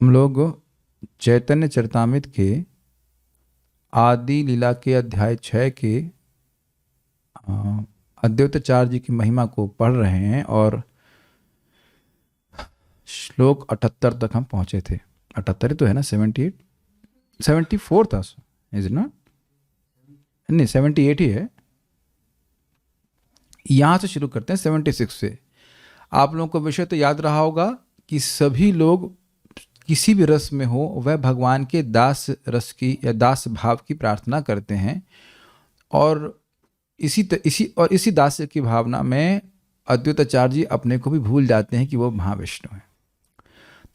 हम लोग चैतन्य चरितामृत के आदि लीला के अध्याय 6 के अद्वैताचार्य जी की महिमा को पढ़ रहे हैं और श्लोक 78 तक हम पहुंचे थे। 78 ही तो है ना, 78, 74 था, इज नॉट? नहीं, 78 ही है। यहाँ से शुरू करते हैं 76 से। आप लोगों को विषय तो याद रहा होगा कि सभी लोग किसी भी रस में हो वह भगवान के दास रस की या दास भाव की प्रार्थना करते हैं, और इसी दास की भावना में अद्वैताचार्य जी अपने को भी भूल जाते हैं कि वो महाविष्णु है।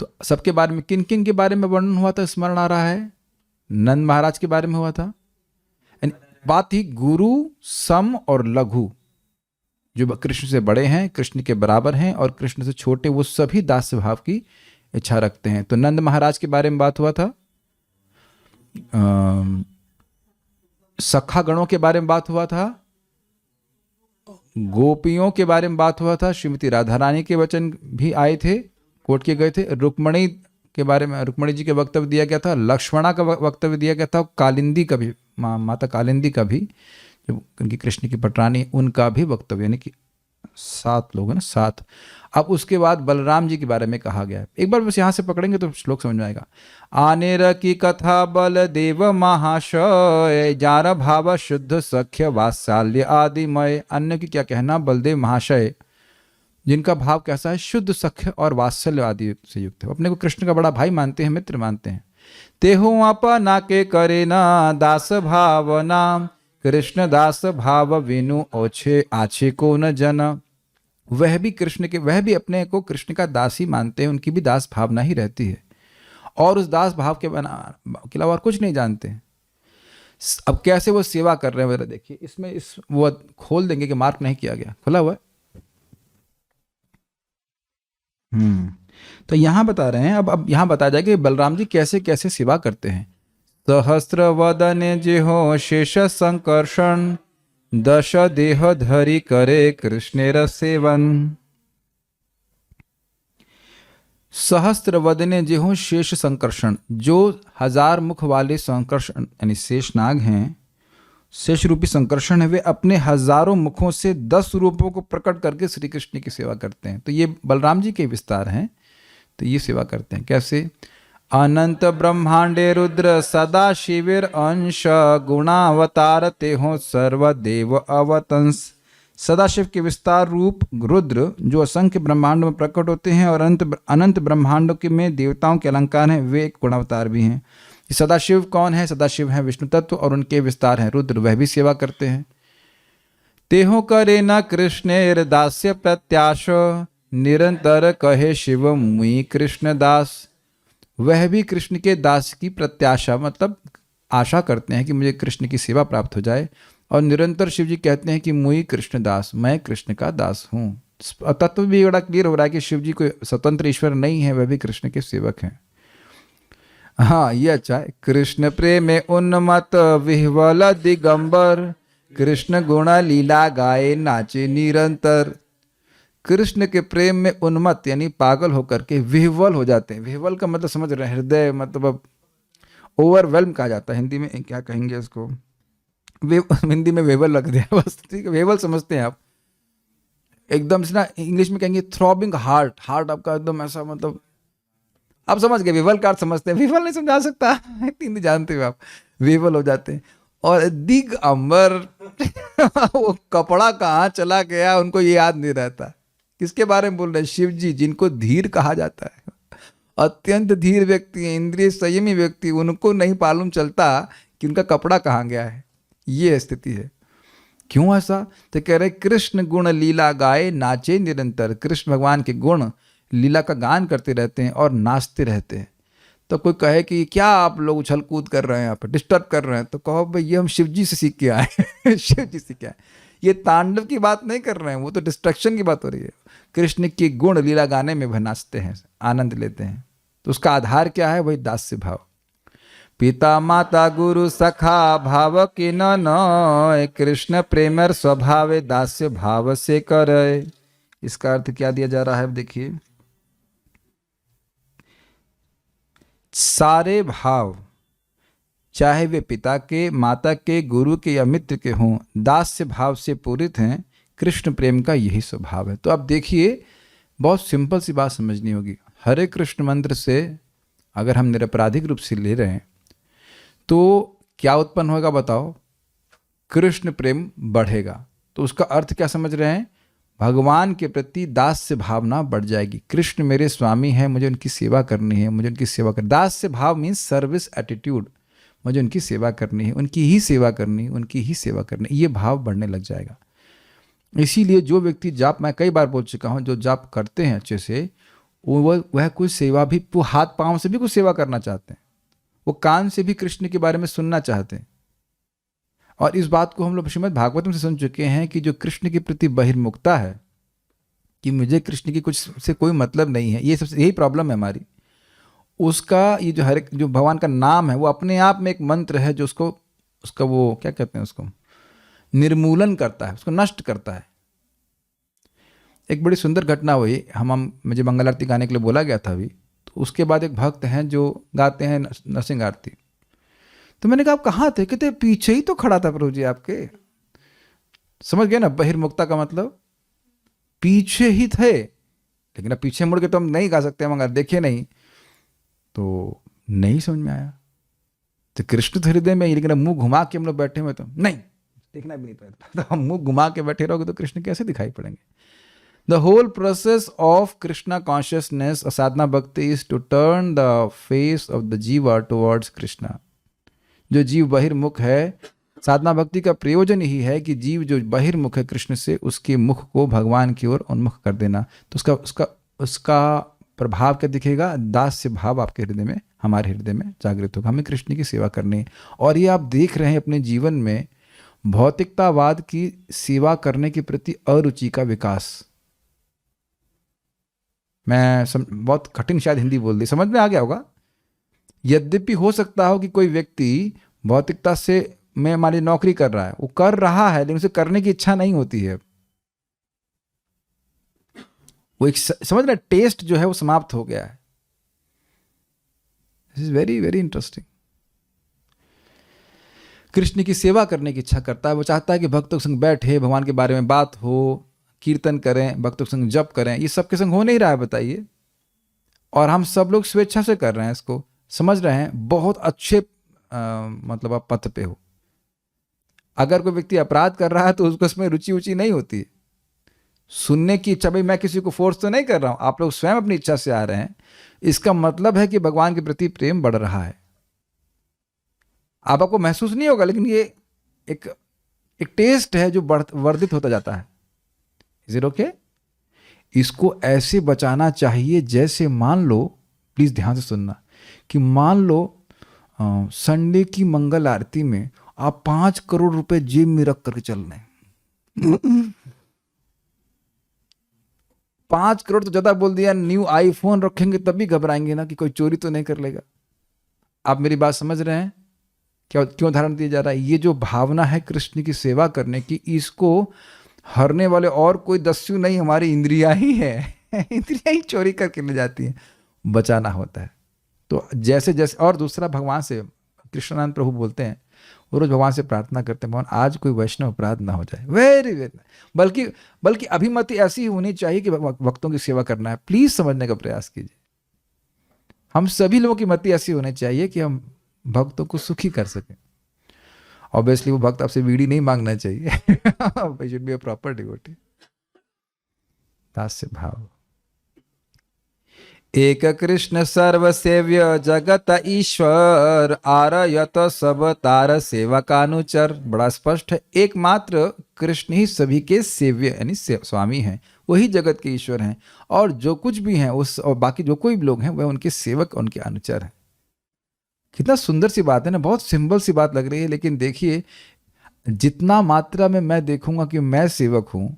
तो सबके बारे में किन किन के बारे में वर्णन हुआ था, स्मरण आ रहा है? नंद महाराज के बारे में हुआ था। बात थी गुरु, सम और लघु, जो कृष्ण से बड़े हैं, कृष्ण के बराबर हैं, और कृष्ण से छोटे, वो सभी दास भाव की इच्छा रखते हैं। तो नंद महाराज के बारे में बात हुआ था, सखा गणों के बारे में बात हुआ था, गोपियों के बारे में बात हुआ था, श्रीमती राधा रानी के वचन भी आए थे, कोट किए गए थे, रुक्मणी के बारे में रुक्मणी जी के वक्तव्य दिया गया था, लक्ष्मणा का वक्तव्य दिया गया था, कालिंदी का भी, माता कालिंदी का भी, जो उनकी कृष्ण की पटरानी, उनका भी वक्तव्य, यानी कि 7 लोग हैं ना, 7। अब उसके बाद बलराम जी के बारे में कहा गया है। एक बार बस यहाँ से पकड़ेंगे तो श्लोक समझ में आएगा। आनेर की कथा बलदेव महाशय, जार भाव शुद्ध सख्य वात्सल्य आदिमय। अन्य की क्या कहना, बलदेव महाशय जिनका भाव कैसा है, शुद्ध सख्य और वात्सल्य आदि से युक्त है, अपने को कृष्ण का बड़ा भाई मानते हैं, मित्र मानते हैं। तेहु अपना के करे ना दास भावना, कृष्ण दास भाव विनु ओछे आछे को न जन। वह भी अपने को कृष्ण का दास ही मानते हैं, उनकी भी दास भावना ही रहती है, और उस दास भाव के अलावा और कुछ नहीं जानते हैं। अब कैसे वो सेवा कर रहे हैं वगैरह देखिए, इसमें वो खोल देंगे कि मार्क नहीं किया गया, खुला हुआ है। तो यहां बता रहे हैं, अब यहां बताया जाएगा कि बलराम जी कैसे कैसे सेवा करते हैं। सहस्त्र वदने जेहो शेष संकर्षण, दश देह धरी करे कृष्णेर सेवन। सहस्त्र वदने जेहो शेष संकर्षण, जो 1000 मुख वाले संकर्षण यानी शेषनाग हैं, शेष रूपी संकर्षण है, वे अपने हजारों मुखों से 10 रूपों को प्रकट करके श्री कृष्ण की सेवा करते हैं। तो ये बलराम जी के विस्तार हैं। तो ये सेवा करते हैं कैसे? अनंत ब्रह्मांडे रुद्र सदा शिविर अंश, गुणावतार ते हो सर्वदेव अवतंस। सदाशिव के विस्तार रूप रुद्र जो असंख्य ब्रह्मांड में प्रकट होते हैं, और अनंत ब्रह्मांडों के में देवताओं के अलंकार हैं, वे एक गुणावतार भी हैं। सदाशिव कौन है? सदाशिव है विष्णु तत्व, और उनके विस्तार हैं रुद्र, वह भी सेवा करते हैं। तेहो करे न कृष्णेर दास्य प्रत्याश, निरंतर कहे शिव मुई कृष्ण दास। वह भी कृष्ण के दास की प्रत्याशा, मतलब आशा करते हैं कि मुझे कृष्ण की सेवा प्राप्त हो जाए, और निरंतर शिव जी कहते हैं कि मुई कृष्ण दास, मैं कृष्ण का दास हूँ। तत्व भी बड़ा क्लियर हो रहा है कि शिव जी कोई स्वतंत्र ईश्वर नहीं है, वह भी कृष्ण के सेवक हैं। हाँ, ये अच्छा है। कृष्ण प्रेम उन्मत विह्वल दिगंबर, कृष्ण गुण लीला गाए नाचे निरंतर। कृष्ण के प्रेम में उन्मत्त यानी पागल होकर के विह्वल हो जाते हैं। विह्वल का मतलब समझ रहे हैं, हृदय, मतलब ओवरवेल्म कहा जाता है। हिंदी में क्या कहेंगे इसको? हिंदी में वेवल रख दिया बस, ठीक है, वेवल समझते हैं आप। एकदम से ना इंग्लिश में कहेंगे थ्रॉबिंग हार्ट, हार्ट आपका एकदम ऐसा, मतलब आप समझ गए, वेवल का अर्थ समझते हैं। वेवल नहीं समझा सकता हिंदी जानते हो आप। वेवल हो जाते हैं। और दिगंबर वो कपड़ा कहाँ चला गया उनको ये याद नहीं रहता। किसके बारे में बोल रहे हैं? शिव जी, जिनको धीर कहा जाता है, अत्यंत धीर व्यक्ति है, इंद्रिय संयमी व्यक्ति, उनको नहीं मालूम चलता कि उनका कपड़ा कहाँ गया है। ये स्थिति है। क्यों ऐसा? तो कह रहे कृष्ण गुण लीला गाए नाचे निरंतर। कृष्ण भगवान के गुण लीला का गान करते रहते हैं और नाचते रहते हैं। तो कोई कहे कि क्या आप लोग उछल कूद कर रहे हैं, आप डिस्टर्ब कर रहे हैं, तो कहो भाई ये हम शिव जी से सीख के आए शिव जी से क्या है, ये तांडव की बात नहीं कर रहे हैं, वो तो डिस्ट्रक्शन की बात हो रही है। कृष्ण के गुण लीला गाने में वह नाचते हैं, आनंद लेते हैं। तो उसका आधार क्या है? वही दास्य भाव। पिता माता गुरु सखा भाव के न, कृष्ण प्रेमर स्वभाव दास्य भाव से करे। इसका अर्थ क्या दिया जा रहा है? देखिए, सारे भाव, चाहे वे पिता के, माता के, गुरु के या मित्र के हों, दास्य भाव से पूरित हैं। कृष्ण प्रेम का यही स्वभाव है। तो अब देखिए, बहुत सिंपल सी बात समझनी होगी। हरे कृष्ण मंत्र से अगर हम निरपराधिक रूप से ले रहे हैं तो क्या उत्पन्न होगा बताओ? कृष्ण प्रेम बढ़ेगा। तो उसका अर्थ क्या समझ रहे हैं? भगवान के प्रति दास्य भावना बढ़ जाएगी। कृष्ण मेरे स्वामी हैं, मुझे उनकी सेवा करनी है, मुझे उनकी सेवा कर। दास्य भाव मीन्स सर्विस एटीट्यूड, मुझे उनकी सेवा करनी है, उनकी ही सेवा करनी, उनकी ही सेवा करनी, ये भाव बढ़ने लग जाएगा। इसीलिए जो व्यक्ति जाप, मैं कई बार बोल चुका हूँ, जो जाप करते हैं अच्छे से, वह कुछ सेवा भी, वो हाथ पांव से भी कुछ सेवा करना चाहते हैं, वो कान से भी कृष्ण के बारे में सुनना चाहते हैं। और इस बात को हम लोग श्रीमद् भागवतम से सुन चुके हैं कि जो कृष्ण के प्रति बहिर्मुखता है, कि मुझे कृष्ण की कुछ से कोई मतलब नहीं है, ये सबसे यही प्रॉब्लम है हमारी। उसका ये जो हर जो भगवान का नाम है वो अपने आप में एक मंत्र है जो उसको, उसका वो क्या कहते हैं, उसको निर्मूलन करता है, उसको नष्ट करता है। एक बड़ी सुंदर घटना हुई, मुझे मंगल आरती गाने के लिए बोला गया था अभी, तो उसके बाद एक भक्त हैं जो गाते हैं नरसिंह आरती। तो मैंने कहा आप कहाँ थे? कहते पीछे ही तो खड़ा था प्रभु जी आपके। समझ गए ना बहिर्मुखता का मतलब? पीछे ही थे, लेकिन अब पीछे मुड़ के तो हम नहीं गा सकते, मगर देखे नहीं तो नहीं समझ में आया। तो कृष्ण तो हृदय में ही, लेकिन मुंह घुमा के हम लोग बैठे हुए तो नहीं देखना भी नहीं पड़ता। तो हम मुंह घुमा के बैठे रहोगे तो कृष्ण कैसे दिखाई पड़ेंगे? The whole process of Krishna consciousness sadhana bhakti is to turn the face of the jiva towards Krishna. जो जीव बहिर्मुख है, साधना भक्ति का प्रयोजन यही है कि जीव जो बहिर्मुख है कृष्ण से, उसके मुख को भगवान की ओर उन्मुख कर देना। तो उसका उसका उसका प्रभाव क्या दिखेगा? दास्य भाव आपके हृदय में, हमारे हृदय में जागृत होगा। हमें कृष्ण की सेवा करनी है। और ये आप देख रहे हैं अपने जीवन में भौतिकतावाद की सेवा करने के प्रति अरुचि का विकास। मैं बहुत कठिन शायद हिंदी बोल दी, समझ में आ गया होगा। यद्यपि हो सकता हो कि कोई व्यक्ति भौतिकता से में मान लीजिए नौकरी कर रहा है, वो कर रहा है लेकिन उसे करने की इच्छा नहीं होती है, वो एक समझ रहे टेस्ट जो है वो समाप्त हो गया है। This is very very interesting. Krishna की सेवा करने की इच्छा करता है, वो चाहता है कि भक्तों के संग बैठे, भगवान के बारे में बात हो, कीर्तन करें, भक्तों के संग जप करें। ये सबके संग हो नहीं रहा है बताइए, और हम सब लोग स्वेच्छा से कर रहे हैं इसको, समझ रहे हैं। बहुत अच्छे मतलब आप पथ पे हो। अगर कोई व्यक्ति अपराध कर रहा है तो उसको उसमें रुचि उची नहीं होती है, सुनने की इच्छा। भाई मैं किसी को फोर्स तो नहीं कर रहा हूं, आप लोग स्वयं अपनी इच्छा से आ रहे हैं। इसका मतलब है कि भगवान के प्रति प्रेम बढ़ रहा है। आपको महसूस नहीं होगा, लेकिन ये एक टेस्ट है जो वर्धित होता जाता है। Is it okay? इसको ऐसे बचाना चाहिए जैसे, मान लो, प्लीज ध्यान से सुनना, कि मान लो संडे की मंगल आरती में आप 5 करोड़ रुपए जेब में रख करके चल रहे हैं। 5 करोड़ तो ज्यादा बोल दिया, न्यू आईफोन रखेंगे तब भी घबराएंगे ना कि कोई चोरी तो नहीं कर लेगा। आप मेरी बात समझ रहे हैं? क्या क्यों उदाहरण दिया जा रहा है? ये जो भावना है कृष्ण की सेवा करने की, इसको हरने वाले और कोई दस्यु नहीं, हमारी इंद्रियां ही है। इंद्रियां ही चोरी करके ले जाती हैं। बचाना होता है। तो जैसे जैसे, और दूसरा भगवान से कृष्णानंद प्रभु बोलते हैं, वो रोज भगवान से प्रार्थना करते हैं, भगवान आज कोई वैष्णव अपराध ना हो जाए। वेरी वेरी, बल्कि अभिमति ऐसी होनी चाहिए कि भक्तों की सेवा करना है। प्लीज समझने का प्रयास कीजिए। हम सभी लोगों की मति ऐसी होनी चाहिए कि हम भक्तों को सुखी कर सकें। ऑब्वियसली वो भक्त आपसे बीड़ी नहीं मांगना चाहिए। He should be a proper devotee। दास्य भाव। एक कृष्ण सर्व सेव्य जगत ईश्वर, आरयत सब तार सेवकानुचर। बड़ा स्पष्ट है, एकमात्र कृष्ण ही सभी के सेव्य यानी स्वामी हैं, वही जगत के ईश्वर हैं, और जो कुछ भी हैं उस, और बाकी जो कोई भी लोग हैं वह उनके सेवक, उनके अनुचर हैं। कितना सुंदर सी बात है ना, बहुत सिंपल सी बात लग रही है, लेकिन देखिए जितना मात्रा में मैं देखूंगा कि मैं सेवक हूं,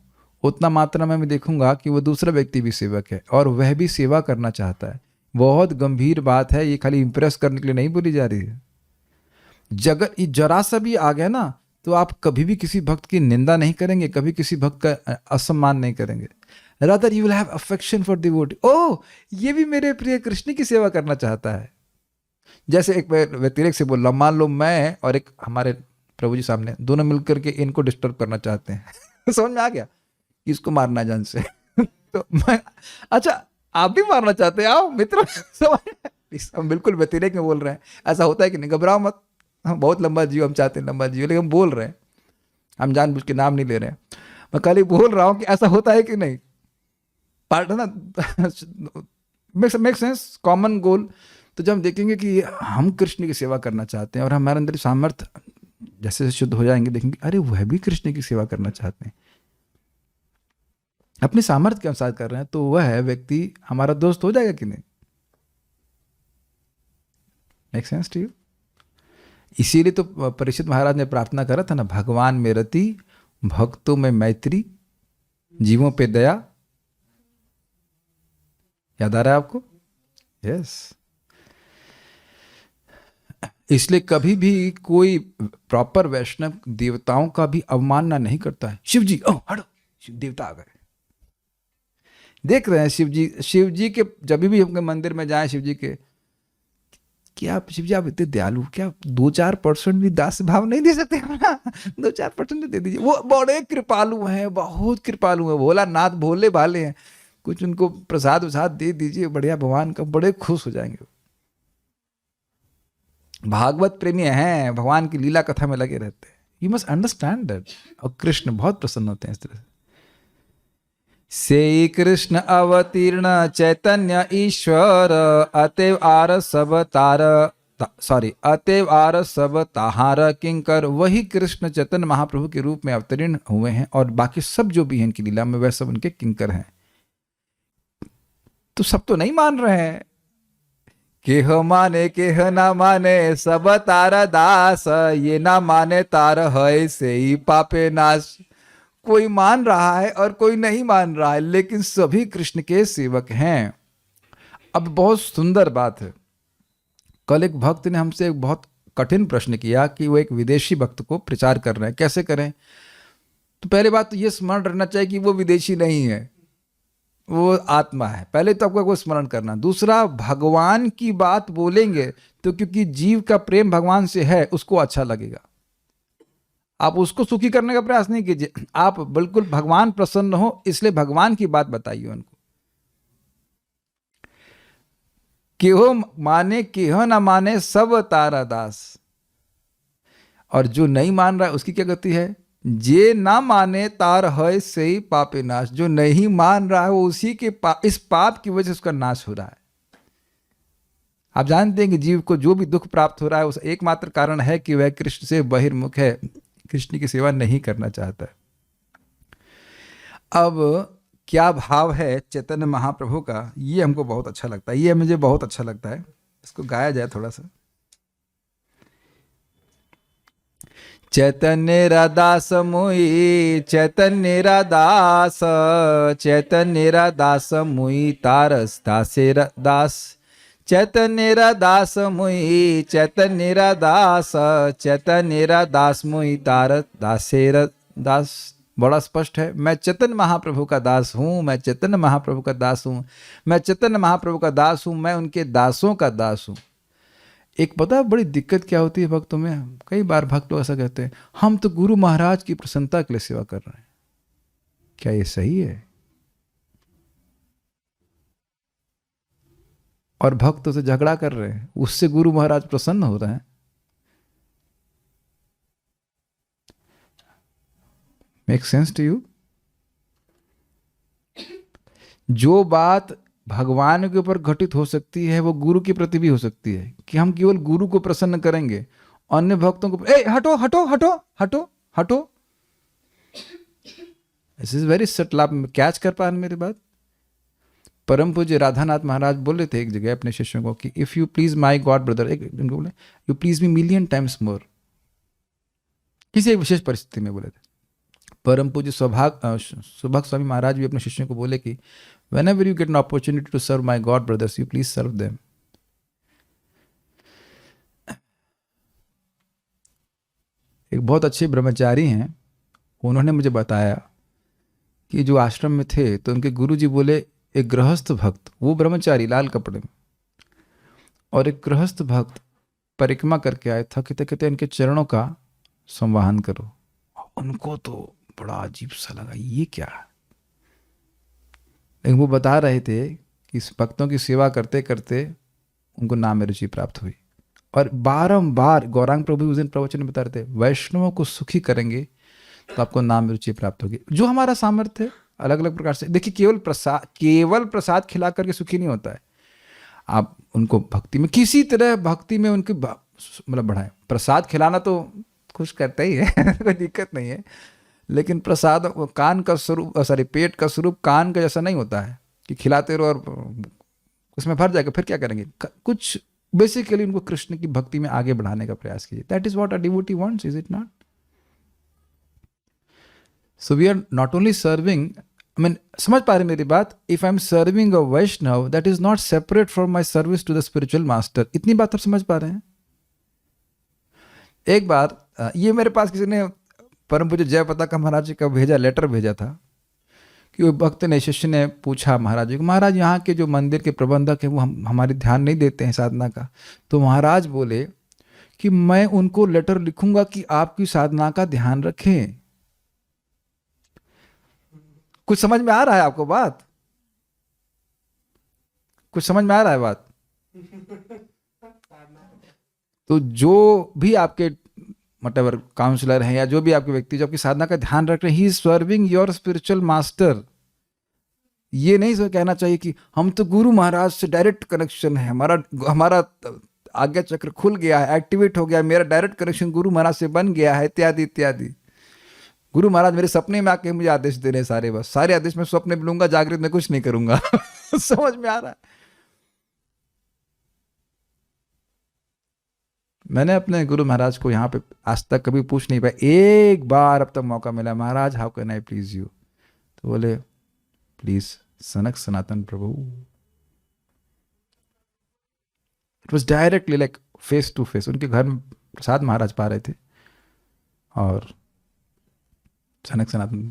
उतना मात्रा में मैं देखूंगा कि वो दूसरा व्यक्ति भी सेवक है और वह भी सेवा करना चाहता है। बहुत गंभीर बात है, ये खाली इंप्रेस करने के लिए नहीं बोली जा रही है। जगत जरा सा भी आ गया ना तो आप कभी भी किसी भक्त की निंदा नहीं करेंगे, कभी किसी भक्त का असम्मान नहीं करेंगे। Rather you will have affection for devotee. ओह, ये भी मेरे प्रिय कृष्ण की सेवा करना चाहता है, जैसे एक व्यतिरेक से बोल रहा हूं, मान लो मैं और एक हमारे प्रभु जी सामने, दोनों मिलकर के इनको डिस्टर्ब करना चाहते हैं समझ में आ गया कि इसको मारना है जान से तो मैं, अच्छा आप भी मारना चाहते हैं, आओ मित्र समझ, हम बिल्कुल व्यतिरेक में बोल रहे हैं। ऐसा होता है कि नहीं, घबराओ मत, हम बहुत लंबा जियो, हम चाहते हैं लंबा जियो, लेकिन हम बोल रहे हैं, हम जानबूझ के नाम नहीं ले रहे हैं। मैं खाली बोल रहा हूं कि ऐसा होता है कि नहीं, पार्ट है ना, मेक सेंस, कॉमन गोल। तो जब हम देखेंगे कि हम कृष्ण की सेवा करना चाहते हैं और हमारे अंदर सामर्थ्य जैसे जैसे शुद्ध हो जाएंगे, देखेंगे अरे वह भी कृष्ण की सेवा करना चाहते हैं, अपने सामर्थ्य के अनुसार कर रहे हैं, तो वह व्यक्ति हमारा दोस्त हो जाएगा कि नहीं। Make sense to you? इसीलिए तो परीक्षित महाराज ने प्रार्थना करा था ना, भगवान में रति, भक्तों में मैत्री, जीवों पे दया। याद आ रहा है आपको? यस। इसलिए कभी भी कोई प्रॉपर वैष्णव देवताओं का भी अवमानना नहीं करता है। शिव जी, ओ हटो, शिव देवता आ गए, देख रहे हैं शिव जी के, जब भी हम मंदिर में जाएं शिव जी के, क्या शिव जी आप इतने दयालु, क्या 2-4% भी दास भाव नहीं दे सकते ना 2-4% दे दीजिए। वो बड़े कृपालु हैं, बहुत कृपालु हैं, भोला नाथ भोले भाले हैं, कुछ उनको प्रसाद वसाद दे दीजिए बढ़िया, भगवान का बड़े खुश हो जाएंगे। भागवत प्रेमी हैं, भगवान की लीला कथा में लगे रहते हैं। You must understand that. और कृष्ण बहुत प्रसन्न होते हैं इस तरह से। कृष्ण अवतीर्ण चैतन्य ईश्वर, अतएव आर सब तार, सॉरी अतएव आर सब ताहार किंकर। वही कृष्ण चैतन्य महाप्रभु के रूप में अवतीर्ण हुए हैं और बाकी सब जो भी हैं इनकी लीला में वह सब उनके किंकर हैं। तो सब तो नहीं मान रहे हैं, केह माने केह ना माने सब तारा दास, ये ना माने तार है से ही पापे नाश। कोई मान रहा है और कोई नहीं मान रहा है, लेकिन सभी कृष्ण के सेवक हैं। अब बहुत सुंदर बात है, कल एक भक्त ने हमसे एक बहुत कठिन प्रश्न किया कि वो एक विदेशी भक्त को प्रचार कर रहे हैं, कैसे करें। तो पहले बात तो ये स्मरण रखना चाहिए कि वो विदेशी नहीं है, वो आत्मा है। पहले तो आपको वो स्मरण करना। दूसरा, भगवान की बात बोलेंगे तो क्योंकि जीव का प्रेम भगवान से है, उसको अच्छा लगेगा। आप उसको सुखी करने का प्रयास नहीं कीजिए, आप बिल्कुल भगवान प्रसन्न हो इसलिए भगवान की बात बताइए उनको। केहो माने केहो ना माने सब तारा दास। और जो नहीं मान रहा है उसकी क्या गति है? जे ना माने तार है से ही पापे नाश। जो नहीं मान रहा है वो उसी के इस पाप की वजह से उसका नाश हो रहा है। आप जानते हैं कि जीव को जो भी दुख प्राप्त हो रहा है उस एकमात्र कारण है कि वह कृष्ण से बहिर्मुख है, कृष्ण की सेवा नहीं करना चाहता है। अब क्या भाव है चैतन्य महाप्रभु का, ये हमको बहुत अच्छा लगता है, ये मुझे बहुत अच्छा लगता है। इसको गाया जाए थोड़ा सा। चैतन्य रादास मुई, चैतन्य रादास, चैतन्य रादास मुई तारस दासे दास। चैतन्य रादास मुई, चैतन्य रादास, चैतन्य रादास मुई तारस दासे दास। बड़ा स्पष्ट है, मैं चैतन्य महाप्रभु का दास हूँ, मैं चैतन्य महाप्रभु का दास हूँ, मैं चैतन्य महाप्रभु का दास हूँ, मैं उनके दासों का दास हूँ। एक पता बड़ी दिक्कत क्या होती है भक्तों में, कई बार भक्त लोग ऐसा कहते हैं, हम तो गुरु महाराज की प्रसन्नता के लिए सेवा कर रहे हैं। क्या ये सही है? और भक्त से झगड़ा कर रहे हैं, उससे गुरु महाराज प्रसन्न हो रहे हैं। Make sense to you? जो बात भगवान के ऊपर घटित हो सकती है वो गुरु के प्रति भी हो सकती है, कि हम केवल गुरु को प्रसन्न करेंगे, अन्य भक्तों को ए हटो हटो हटो हटो हटो। This is very subtle. आप कैच कर पा रहे मेरी बात? परम पूज्य राधानाथ महाराज बोले थे एक जगह अपने शिष्यों को कि if you please my God brother, एक उनको बोले you please me million times more. किसी एक विशेष परिस्थिति में बोले थे। परम पूज्य सुभाग स्वामी महाराज भी अपने शिष्यों को बोले कि whenever you get an opportunity to serve my God brothers, you please serve them. एक बहुत अच्छे ब्रह्मचारी हैं, उन्होंने मुझे बताया कि जो आश्रम में थे तो उनके गुरुजी बोले एक गृहस्थ भक्त, वो ब्रह्मचारी लाल कपड़े में, और एक गृहस्थ भक्त परिक्रमा करके आए, थकते थकते इनके चरणों का संवाहन करो। उनको तो बड़ा अजीब सा लगा, ये क्या है। लेकिन वो बता रहे थे कि इस भक्तों की सेवा करते करते उनको नाम में रुचि प्राप्त हुई। और बारंबार गौरांग प्रभु उस दिन प्रवचन में बता रहे थे, वैष्णवों को सुखी करेंगे तो आपको नाम में रुचि प्राप्त होगी। जो हमारा सामर्थ्य है अलग अलग प्रकार से, देखिए केवल प्रसाद खिला करके सुखी नहीं होता है। आप उनको भक्ति में किसी तरह भक्ति में उनकी मतलब बढ़ाएं। प्रसाद खिलाना तो खुश करता ही है कोई दिक्कत नहीं है, लेकिन प्रसाद कान का स्वरूप, पेट का स्वरूप कान का जैसा नहीं होता है कि खिलाते रहो और उसमें भर जाएगा, फिर क्या करेंगे। कुछ बेसिकली उनको कृष्ण की भक्ति में आगे बढ़ाने का प्रयास कीजिए। That is what a devotee wants, is it not? So we are not only serving, I mean, समझ पा रहे मेरी बात? If I am serving a Vaishnava, that is not separate from my service to the spiritual master. इतनी बात आप समझ पा रहे हैं? एक बार ये मेरे पास किसी ने परम पूज्य जयप्रताप महाराज जी का लेटर भेजा था कि वो भक्त ने, शिष्य ने पूछा महाराज जी को, महाराज यहाँ के जो मंदिर के प्रबंधक हैं वो हमारी ध्यान नहीं देते हैं साधना का। तो महाराज बोले कि मैं उनको लेटर लिखूंगा कि आपकी साधना का ध्यान रखें। कुछ समझ में आ रहा है आपको बात? कुछ समझ में आ रहा है बात? तो जो भी आपके व्हाटएवर काउंसलर हैं या जो भी आपके व्यक्ति जो आपकी साधना का ध्यान रख रहे हैं, he is serving your spiritual master. ये नहीं कहना चाहिए कि हम तो गुरु महाराज से डायरेक्ट कनेक्शन है, हमारा आज्ञा चक्र खुल गया है, एक्टिवेट हो गया, मेरा डायरेक्ट कनेक्शन गुरु महाराज से बन गया है, इत्यादि इत्यादि। गुरु महाराज मेरे सपने में आके मुझे आदेश दे रहे हैं सारे, बस सारे आदेश मैं सपने में लूंगा, जागृत में कुछ नहीं करूंगा। समझ में आ रहा है? मैंने अपने गुरु महाराज को यहाँ पे आज तक कभी पूछ नहीं पाया, एक बार अब तक मौका मिला, महाराज how can I please you? तो बोले प्लीज सनक सनातन प्रभु। It was directly like face to face. उनके घर में प्रसाद महाराज पा रहे थे और सनक सनातन,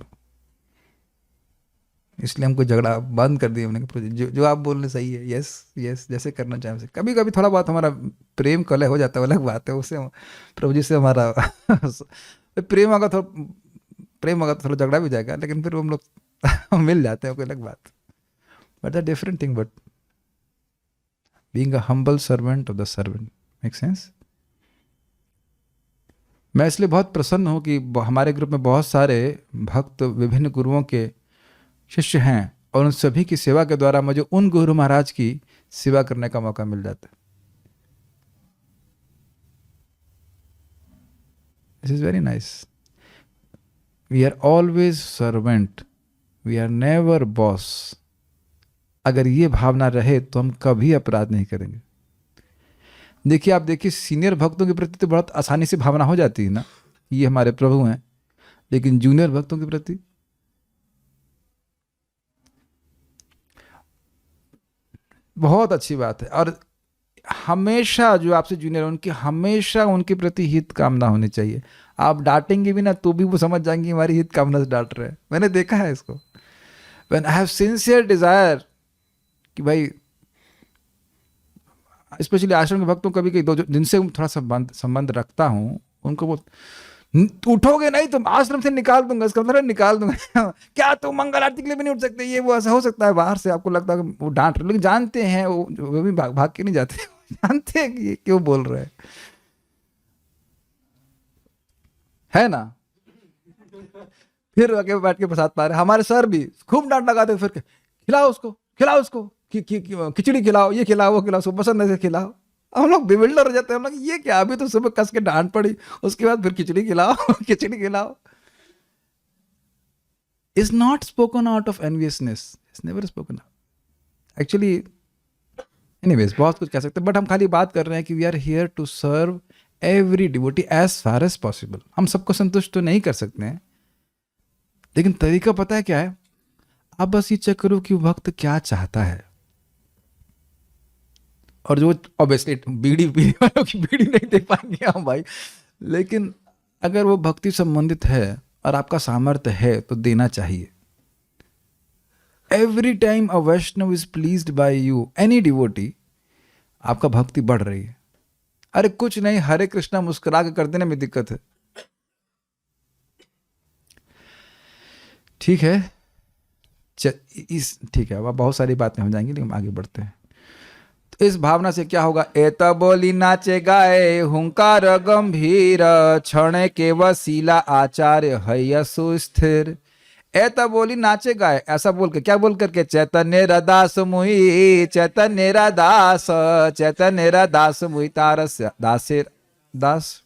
इसलिए हमको झगड़ा बंद कर दिया हमने। जो आप बोल रहे सही है, यस यस, जैसे करना चाहे वैसे। कभी कभी थोड़ा बहुत हमारा प्रेम कलह हो जाता है, अलग बात है, उससे प्रभु जी से हमारा प्रेम होगा तो थोड़ा झगड़ा भी जाएगा, लेकिन फिर हम लोग मिल जाते हैं, कोई अलग बात। But the different thing, but being a humble servant of the servant, make sense? मैं इसलिए बहुत प्रसन्न हूँ कि हमारे ग्रुप में बहुत सारे भक्त विभिन्न गुरुओं के शिष्य हैं और उन सभी की सेवा के द्वारा मुझे उन गुरु महाराज की सेवा करने का मौका मिल जाता है। This is very nice. We are always servant, we are never boss. अगर ये भावना रहे तो हम कभी अपराध नहीं करेंगे। देखिए, आप देखिए, सीनियर भक्तों के प्रति तो बहुत आसानी से भावना हो जाती है ना, ये हमारे प्रभु हैं, लेकिन जूनियर भक्तों के प्रति बहुत अच्छी बात है। और हमेशा जो आपसे जूनियर है उनकी हमेशा उनके प्रति हित कामना होनी चाहिए। आप डांटेंगे भी ना तो भी वो समझ जाएंगे हमारी हित कामना से डांट रहे हैं। मैंने देखा है इसको। When I have sincere desire कि भाई, स्पेशली आश्रम के भक्तों कभी कभी जिनसे थोड़ा संबंध रखता हूँ, उनको वो उठोगे नहीं तो आश्रम से निकाल दूंगा, इसका मतलब निकाल दूंगा। क्या तुम मंगल आरती के लिए भी नहीं उठ सकते? ये वो ऐसा हो सकता है बाहर से आपको लगता है वो डांट रहे, लेकिन जानते हैं वो भी भाग के नहीं जाते। जानते हैं कि ये क्यों बोल रहे हैं, है ना? फिर आगे बैठ के प्रसाद पा रहे। हमारे सर भी खूब डांट लगाते, फिर खिलाओ उसको खिचड़ी खिलाओ, ये खिलाओ वो खिलाओ, सब पसंद है खिलाओ। हम लोग बिविल्डर हो जाते हैं, हम लोग ये क्या, अभी तो सुबह कस के डांट पड़ी, उसके बाद फिर खिचड़ी खिलाओ। Is not spoken out of enviousness, it's never spoken actually. Anyways, बहुत कुछ कह सकते हैं, बट हम खाली बात कर रहे हैं कि we are here to serve every devotee as far as possible. हम सबको संतुष्ट तो नहीं कर सकते हैं, लेकिन तरीका पता है क्या है? आप बस ये चेक करो कि भक्त क्या चाहता है। और जो ऑब्वियसली बीड़ी पीने वालों की बीड़ी नहीं दे पाएंगे हम भाई, लेकिन अगर वो भक्ति संबंधित है और आपका सामर्थ्य है तो देना चाहिए। Every time a Vaishnava is pleased by you, any devotee, आपका भक्ति बढ़ रही है। अरे कुछ नहीं, हरे कृष्णा मुस्कुरा के कर देने में दिक्कत है। ठीक है, ठीक है, अब बहुत सारी बातें हो जाएंगी, लेकिन आगे बढ़ते हैं। तो इस भावना से क्या होगा? एत बोली नाचे गाए हुंकार गंभीर, क्षण के वसीला आचार्य है सुस्थिर। ऐसा बोली नाचे गाए, ऐसा बोल के, क्या बोल करके? चैतन्य रदास मुहि, चैतन्य रदास, चैतन्य रदास मुहि तारस दासेर दास।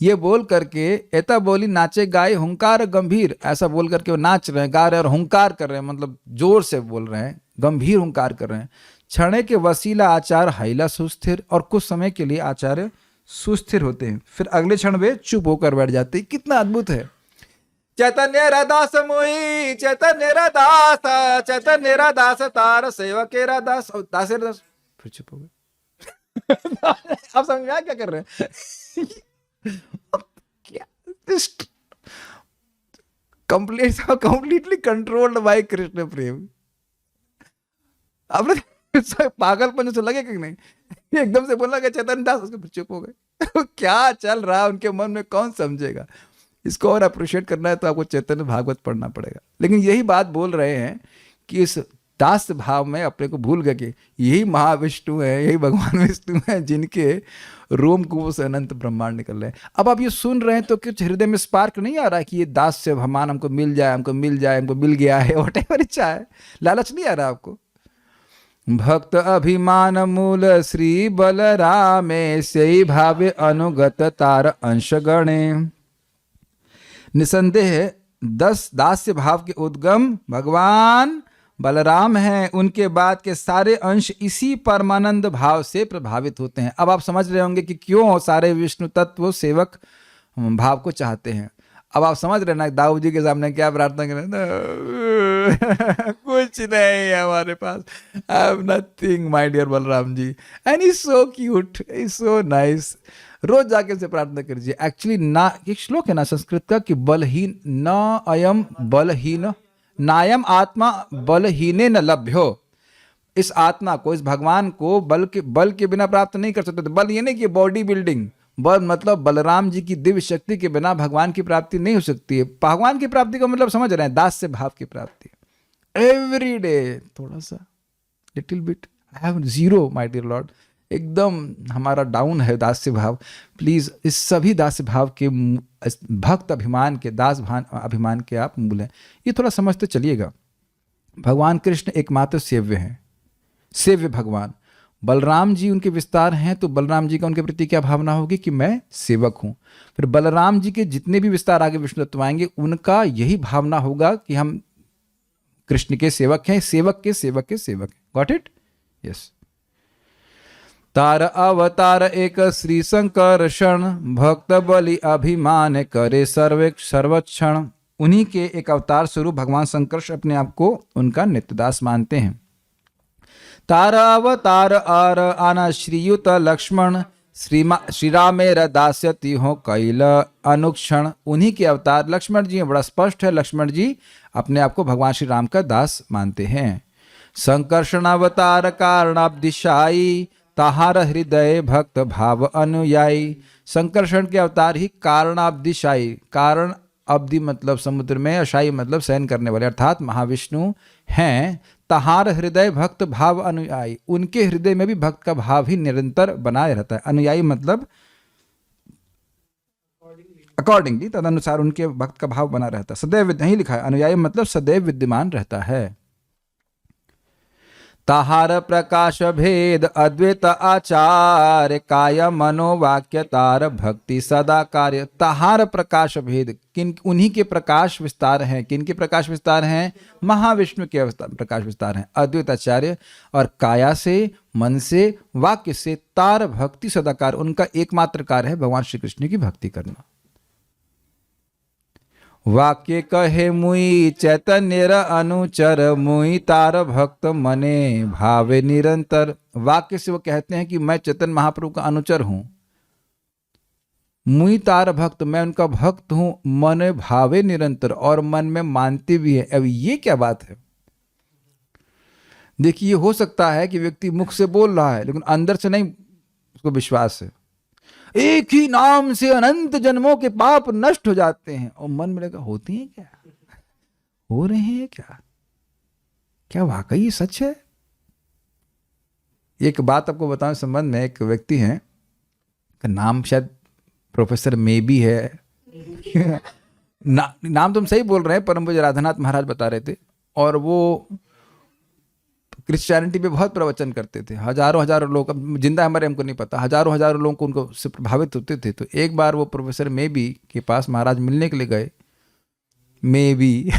ये बोल करके ऐसा बोली नाचे गाए हुंकार गंभीर, ऐसा बोल करके वो नाच रहे हैं, गा रहे हैं और हुंकार कर रहे हैं, मतलब जोर से बोल रहे हैं, गंभीर हुंकार कर रहे हैं। क्षण के वसीला आचार्य हैला सुस्थिर, और कुछ समय के लिए आचार्य सुस्थिर होते हैं, फिर अगले क्षण वे चुप होकर बैठ जाते हैं। कितना अद्भुत है! चैतन्य रदास मुहि, चैतन्य रदास, चैतन्य रदास तार सेवक रदास, दासेर दास, फिर चुप हो गए। आप समझ में क्या कर रहे हैं? कंप्लीटली कंट्रोल्ड बाय कृष्ण प्रेम। आपने पागलपन से लगे कि नहीं? एकदम से बोला कि चैतन्य दास, उसके चुप हो गए। क्या चल रहा है उनके मन में, कौन समझेगा? इसको और अप्रिशिएट करना है तो आपको चैतन्य भागवत पढ़ना पड़ेगा। लेकिन यही बात बोल रहे हैं कि इस दास भाव में अपने को भूल गए कि यही महाविष्णु है, यही भगवान विष्णु है, जिनके रोमकूप से अनंत ब्रह्मांड निकल रहे हैं। अब आप ये सुन रहे हैं तो कुछ हृदय में स्पार्क नहीं आ रहा कि ये दास से भगवान हमको मिल जाए, हमको मिल जाए, हमको मिल गया है, व्हाटएवर इच्छा है, लालच नहीं आ रहा आपको? भक्त अभिमान मूल श्री बलरामे, से भावे अनुगत तार अंश गणे। निसंदेह 10 दास्य भाव के उद्गम भगवान बलराम हैं, उनके बाद के सारे अंश इसी परमानंद भाव से प्रभावित होते हैं। अब आप समझ रहे होंगे कि क्यों सारे विष्णु तत्व सेवक भाव को चाहते हैं। अब आप समझ रहे ना दाऊ जी के सामने क्या प्रार्थना करें? कुछ नहीं है हमारे पास, I have nothing my dear Balram ji, and he so cute, he so nice. रोज जाके से प्रार्थना कीजिए। एक्चुअली ना, एक श्लोक है ना संस्कृत का कि बलहीन न अयम बलहीन नायम आत्मा बलहीने न लभ्यो। इस आत्मा को, इस भगवान को बल के बिना प्राप्त नहीं कर सकते। तो बल ये नहीं कि बॉडी बिल्डिंग, बल मतलब बलराम जी की दिव्य शक्ति के बिना भगवान की प्राप्ति नहीं हो सकती है। भगवान की प्राप्ति का मतलब समझ रहे हैं, दास से भाव की प्राप्ति। एवरी डे थोड़ा सा, little bit, I have zero my dear Lord, एकदम हमारा डाउन है दास्य भाव। प्लीज इस सभी दास्य भाव के, भक्त अभिमान के, दास अभिमान के आप मूल हैं। ये थोड़ा समझते चलिएगा। भगवान कृष्ण एकमात्र सेव्य हैं, सेव्य भगवान। बलराम जी उनके विस्तार हैं, तो बलराम जी का उनके प्रति क्या भावना होगी कि मैं सेवक हूं। फिर बलराम जी के जितने भी विस्तार आगे विष्णु तत्व आएंगे, उनका यही भावना होगा कि हम कृष्ण के सेवक हैं, सेवक के सेवक के सेवक हैं। Got it? यस। तार अवतार एक श्री संकर्षण, भक्त बलि अभिमान करे सर्वक्षण। उन्हीं के एक अवतार स्वरूप भगवान संकर्ष अपने आप को उनका नित्यदास मानते हैं। तार अवतार आर आना श्रीयुत लक्ष्मण, श्री रामेर दास्यति हो कैल अनुक्षण। उन्हीं के अवतार लक्ष्मण जी हैं, बड़ा स्पष्ट है, लक्ष्मण जी अपने आप को भगवान श्री राम का दास मानते हैं। संकर्षण अवतार कारणाब्दिशाई, ताहार हृदय भक्त भाव अनुयायी। संकर्षण के अवतार ही कारणाब्दिशाई, कारण अब्दि मतलब समुद्र में, अशाई मतलब सहन करने वाले, अर्थात महाविष्णु हैं। तहार हृदय भक्त भाव अनुयायी, उनके हृदय में भी भक्त का भाव ही निरंतर बनाए रहता है। अनुयायी मतलब अकॉर्डिंगली, तदनुसार उनके भक्त का भाव बना रहता है। सदैव नहीं लिखा है, अनुयायी मतलब सदैव विद्यमान रहता है। ताहार प्रकाश भेद अद्वैत आचार, काय मनोवाक्य तार भक्ति सदा कार्य। ताहार प्रकाश भेद, किन उन्हीं के प्रकाश विस्तार हैं। किन के प्रकाश विस्तार हैं? महाविष्णु के प्रकाश विस्तार हैं। अद्वैत आचार्य और काया से, मन से, वाक्य से, तार भक्ति सदा कार्य। उनका एकमात्र कार्य है भगवान श्री कृष्ण की भक्ति करना। वाक्य कहे मुई चैतन्य अनुचर, मुई तार भक्त मने भावे निरंतर। वाक्य से वो कहते हैं कि मैं चैतन्य महाप्रभु का अनुचर हूं। मुई तार भक्त, मैं उनका भक्त हूं, मन भावे निरंतर, और मन में मानते भी है। अब ये क्या बात है? देखिए, हो सकता है कि व्यक्ति मुख से बोल रहा है लेकिन अंदर से नहीं उसको विश्वास है। एक ही नाम से अनंत जन्मों के पाप नष्ट हो जाते हैं, और मन में लगा होती हैं क्या, हो रहे हैं क्या, क्या वाकई ये सच है? एक बात आपको बताऊं इस संबंध में। एक व्यक्ति हैं, नाम शायद प्रोफेसर मे बी है नाम तुम सही बोल रहे हैं, पर मुझे राधानाथ महाराज बता रहे थे। और वो क्रिश्चियनिटी पे बहुत प्रवचन करते थे, हजारों हजारों लोग, अब जिंदा हमारे हमको नहीं पता, हजारों हजारों लोग को उनको से प्रभावित होते थे। तो एक बार वो प्रोफेसर मे बी के पास महाराज मिलने के लिए गए। मे बी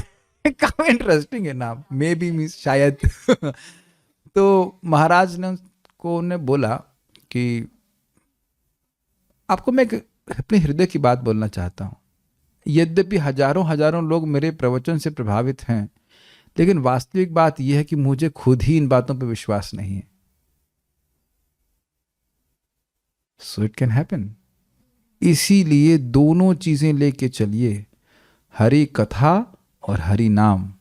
काफी इंटरेस्टिंग है नाम, मे बी मीन्स शायद तो महाराज ने उन्हें बोला कि आपको मैं अपने हृदय की बात बोलना चाहता हूं। यद्यपि हजारों हजारों लोग मेरे प्रवचन से प्रभावित हैं, लेकिन वास्तविक बात यह है कि मुझे खुद ही इन बातों पर विश्वास नहीं है। So it can happen. इसीलिए दोनों चीजें लेके चलिए, हरि कथा और हरि नाम।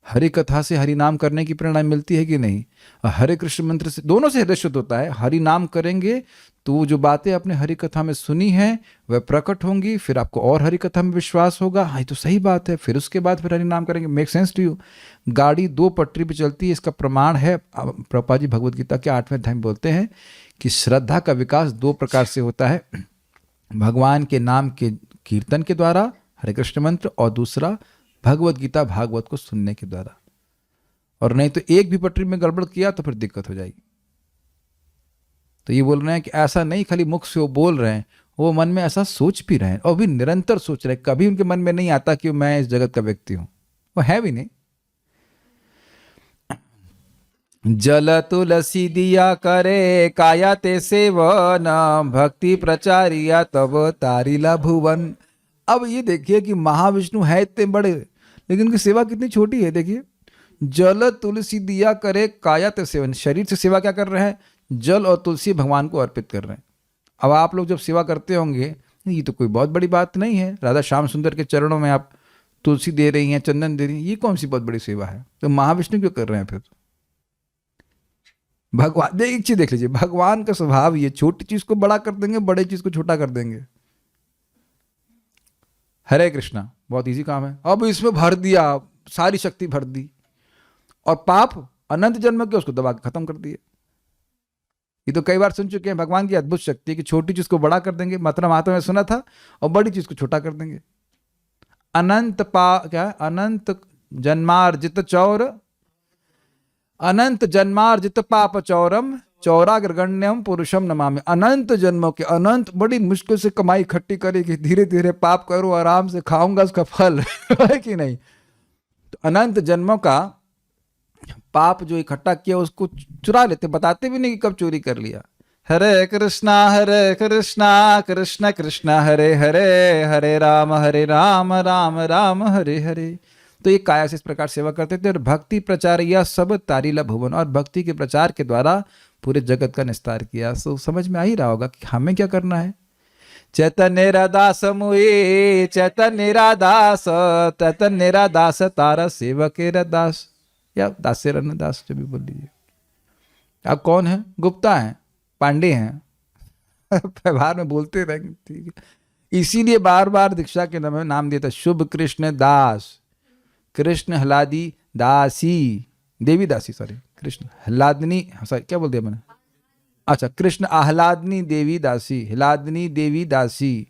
हरि कथा से हरि नाम करने की प्रेरणा मिलती है कि नहीं? हरे कृष्ण मंत्र से, दोनों से हृदय शुद्ध होता है। हरि नाम करेंगे तो जो बातें आपने हरि कथा में सुनी हैं वह प्रकट होंगी, फिर आपको और हरि कथा में विश्वास होगा, हाँ ये तो सही बात है, फिर उसके बाद फिर हरि नाम करेंगे। Make sense to you? गाड़ी दो पटरी पे चलती है, इसका प्रमाण है प्रभुपाद जी भगवद गीता के 8वें अध्याय में बोलते हैं कि श्रद्धा का विकास दो प्रकार से होता है, भगवान के नाम के कीर्तन के द्वारा, हरे कृष्ण मंत्र, और दूसरा भगवद गीता भागवत को सुनने के द्वारा। और नहीं तो एक भी पटरी में गड़बड़ किया तो फिर दिक्कत हो जाएगी। तो ये बोल रहे हैं कि ऐसा नहीं खाली मुख से वो बोल रहे हैं, वो मन में ऐसा सोच भी रहे हैं, और भी निरंतर सोच रहे हैं। कभी उनके मन में नहीं आता कि मैं इस जगत का व्यक्ति हूं, वो है भी नहीं। जल तुलसी दिया करे काया ते सेवन, भक्ति प्रचारिया तब तारिला भुवन। अब ये देखिए कि महाविष्णु है इतने बड़े, लेकिन उनकी सेवा कितनी छोटी है। देखिए, जल तुलसी दिया करे काया ते सेवन, शरीर से सेवा क्या कर रहे हैं? जल और तुलसी भगवान को अर्पित कर रहे हैं। अब आप लोग जब सेवा करते होंगे, ये तो कोई बहुत बड़ी बात नहीं है, राधा श्याम सुंदर के चरणों में आप तुलसी दे रही हैं, चंदन दे रही हैं, ये कौन सी बहुत बड़ी सेवा है? तो महाविष्णु क्यों कर रहे हैं फिर? भगवान एक चीज देख लीजिए, भगवान का स्वभाव ये छोटी चीज को बड़ा कर देंगे, बड़े चीज को छोटा कर देंगे। हरे कृष्णा बहुत इजी काम है, अब इसमें भर दिया, सारी शक्ति भर दी, और पाप अनंत जन्म के उसको दबा के खत्म कर दिए। ये तो कई बार सुन चुके हैं, भगवान की अद्भुत शक्ति है कि छोटी चीज को बड़ा कर देंगे, मतलब माता में सुना था, और बड़ी चीज को छोटा कर देंगे। अनंत क्या है? अनंत जन्मार्जित चौर, अनंत जन्मार्जित पाप चौरम, चौराग्रगण्यम पुरुषम नमामि। अनंत जन्मों के, अनंत बड़ी मुश्किल से कमाई इकट्ठी करेगी, धीरे धीरे पाप करो, आराम से खाऊंगा उसका फल है कि नहीं? तो अनंत जन्मों का पाप जो इकट्ठा किया उसको चुरा लेते, बताते भी नहीं कि कब चोरी कर लिया। हरे कृष्णा कृष्ण कृष्ण हरे हरे, हरे राम राम राम हरे हरे। तो ये काया से इस प्रकार सेवा करते थे। और भक्ति प्रचार या सब तारिला भुवन, और भक्ति के प्रचार के द्वारा पूरे जगत का निस्तार किया। तो समझ में आ ही रहा होगा कि हमें क्या करना है। चैतन्य रादास मुए, चैतन्य रादास, चैतन्य रादास तारा सेवक रदास, या दासे रन दास जो भी बोल लीजिए। आप कौन हैं? गुप्ता हैं, पांडे हैं व्यवहार में बोलते रहेंगे, ठीक है। इसीलिए बार बार दीक्षा के नाम दिया था, शुभ कृष्ण दास, कृष्ण हलादी दासी, देवी दासी, सॉरी कृष्ण हलादनी, सॉरी क्या बोल दिया मैंने, अच्छा कृष्ण आह्लादनी देवी दासी, हिलादनी देवी दासी।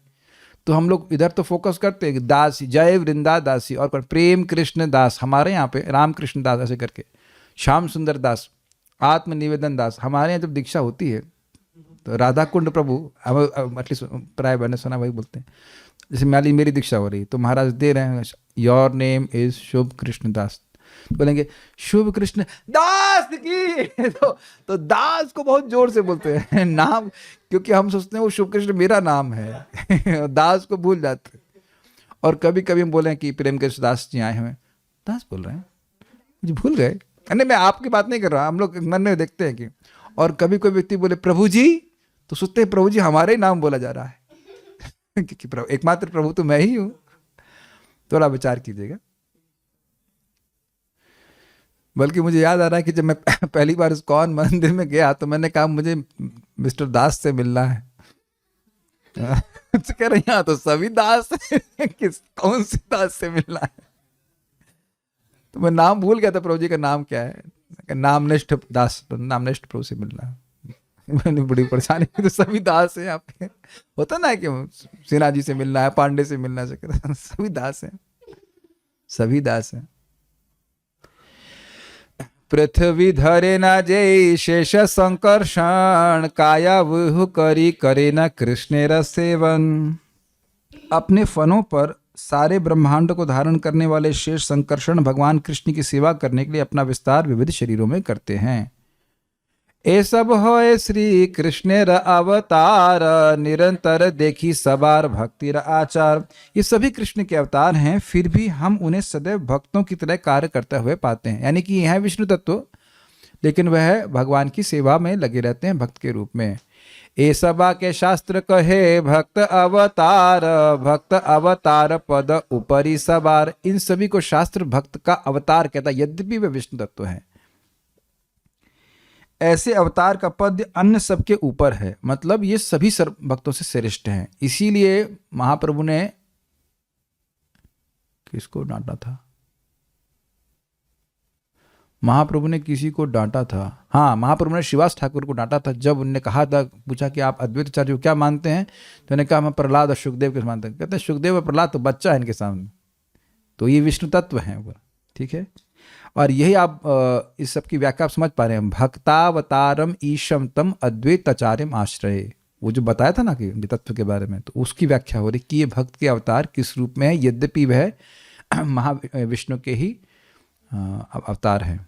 तो हम लोग इधर तो फोकस करते हैं दासी, जय वृंदा दासी, और प्रेम कृष्ण दास, हमारे यहाँ पे राम कृष्ण दास ऐसे करके, श्याम सुंदर दास, आत्म निवेदन दास। हमारे यहाँ जब दीक्षा होती है तो राधा कुंड प्रभु, एटलीस्ट प्राय मैंने सुना वही बोलते हैं। जैसे मेरी दीक्षा हो रही तो महाराज दे रहे हैं, योर नेम इज शुभ कृष्ण दास, बोलेंगे शुभ कृष्ण दास की तो दास को बहुत जोर से बोलते हैं नाम, क्योंकि हम सोचते हैं वो शुभ कृष्ण मेरा नाम है दास को भूल जाते। और कभी कभी हम बोले कि प्रेम कृष्ण दास जी आए हमें, दास बोल रहे हैं, मुझे भूल गए। नहीं, मैं आपकी बात नहीं कर रहा, हम लोग मन में देखते हैं कि। और कभी कोई व्यक्ति बोले प्रभु जी, तो सोचते हैं प्रभु जी हमारे ही नाम बोला जा रहा है क्योंकि एकमात्र प्रभु तो मैं ही हूं। थोड़ा विचार कीजिएगा। बल्कि मुझे याद आ रहा है कि जब मैं पहली बार इस्कॉन मंदिर में गया तो मैंने कहा मुझे मिस्टर दास से मिलना है। तो कह रहे यहाँ तो सभी दास हैं, किस कौन से दास से मिलना है? तो मैं नाम भूल गया था, प्रभु जी का नाम क्या है। नामनिष्ठ दास, नामनिष्ठ प्रभु से मिलना है। मैंने बड़ी परेशानी की, तो सभी दास है यहाँ पे। होता ना है कि सिन्हा जी से मिलना है, पांडे से मिलना है, सभी दास हैं, सभी दास हैं। पृथ्वी धरे न जय शेष संकर्षण, काया वह करी करे न कृष्णेर सेवन। अपने फनों पर सारे ब्रह्मांड को धारण करने वाले शेष संकर्षण भगवान कृष्ण की सेवा करने के लिए अपना विस्तार विविध शरीरों में करते हैं। ए सब होए श्री कृष्णेर अवतार, निरंतर देखी सबार भक्तिर आचार। ये सभी कृष्ण के अवतार हैं, फिर भी हम उन्हें सदैव भक्तों की तरह कार्य करते हुए पाते हैं। यानी कि यह है विष्णु तत्व, लेकिन वह भगवान की सेवा में लगे रहते हैं भक्त के रूप में। ए सबा के शास्त्र कहे भक्त अवतार, भक्त अवतार पद ऊपरी सबार। इन सभी को शास्त्र भक्त का अवतार कहता है, यद्यपि वे विष्णु तत्व है। ऐसे अवतार का पद अन्य सबके ऊपर है, मतलब ये सभी भक्तों से श्रेष्ठ हैं। इसीलिए महाप्रभु ने किसको डांटा था? महाप्रभु ने किसी को डांटा था। हाँ, महाप्रभु ने श्रीवास ठाकुर को डांटा था। जब उनने कहा था, पूछा कि आप अद्वैताचार्य को क्या मानते हैं, तो उन्होंने कहा मैं प्रहलाद और सुखदेव के मानते हैं। कहते हैं सुखदेव और प्रहलाद तो बच्चा है इनके सामने, तो ये विष्णु तत्व हैं ऊपर। ठीक है, और यही आप इस सब की व्याख्या आप समझ पा रहे हैं। भक्तावतारम ईशम तम अद्वैताचार्यम आश्रय, वो जो बताया था ना कि तत्व के बारे में, तो उसकी व्याख्या हो रही कि ये भक्त के अवतार किस रूप में है, यद्यपि वह महाविष्णु के ही अवतार हैं।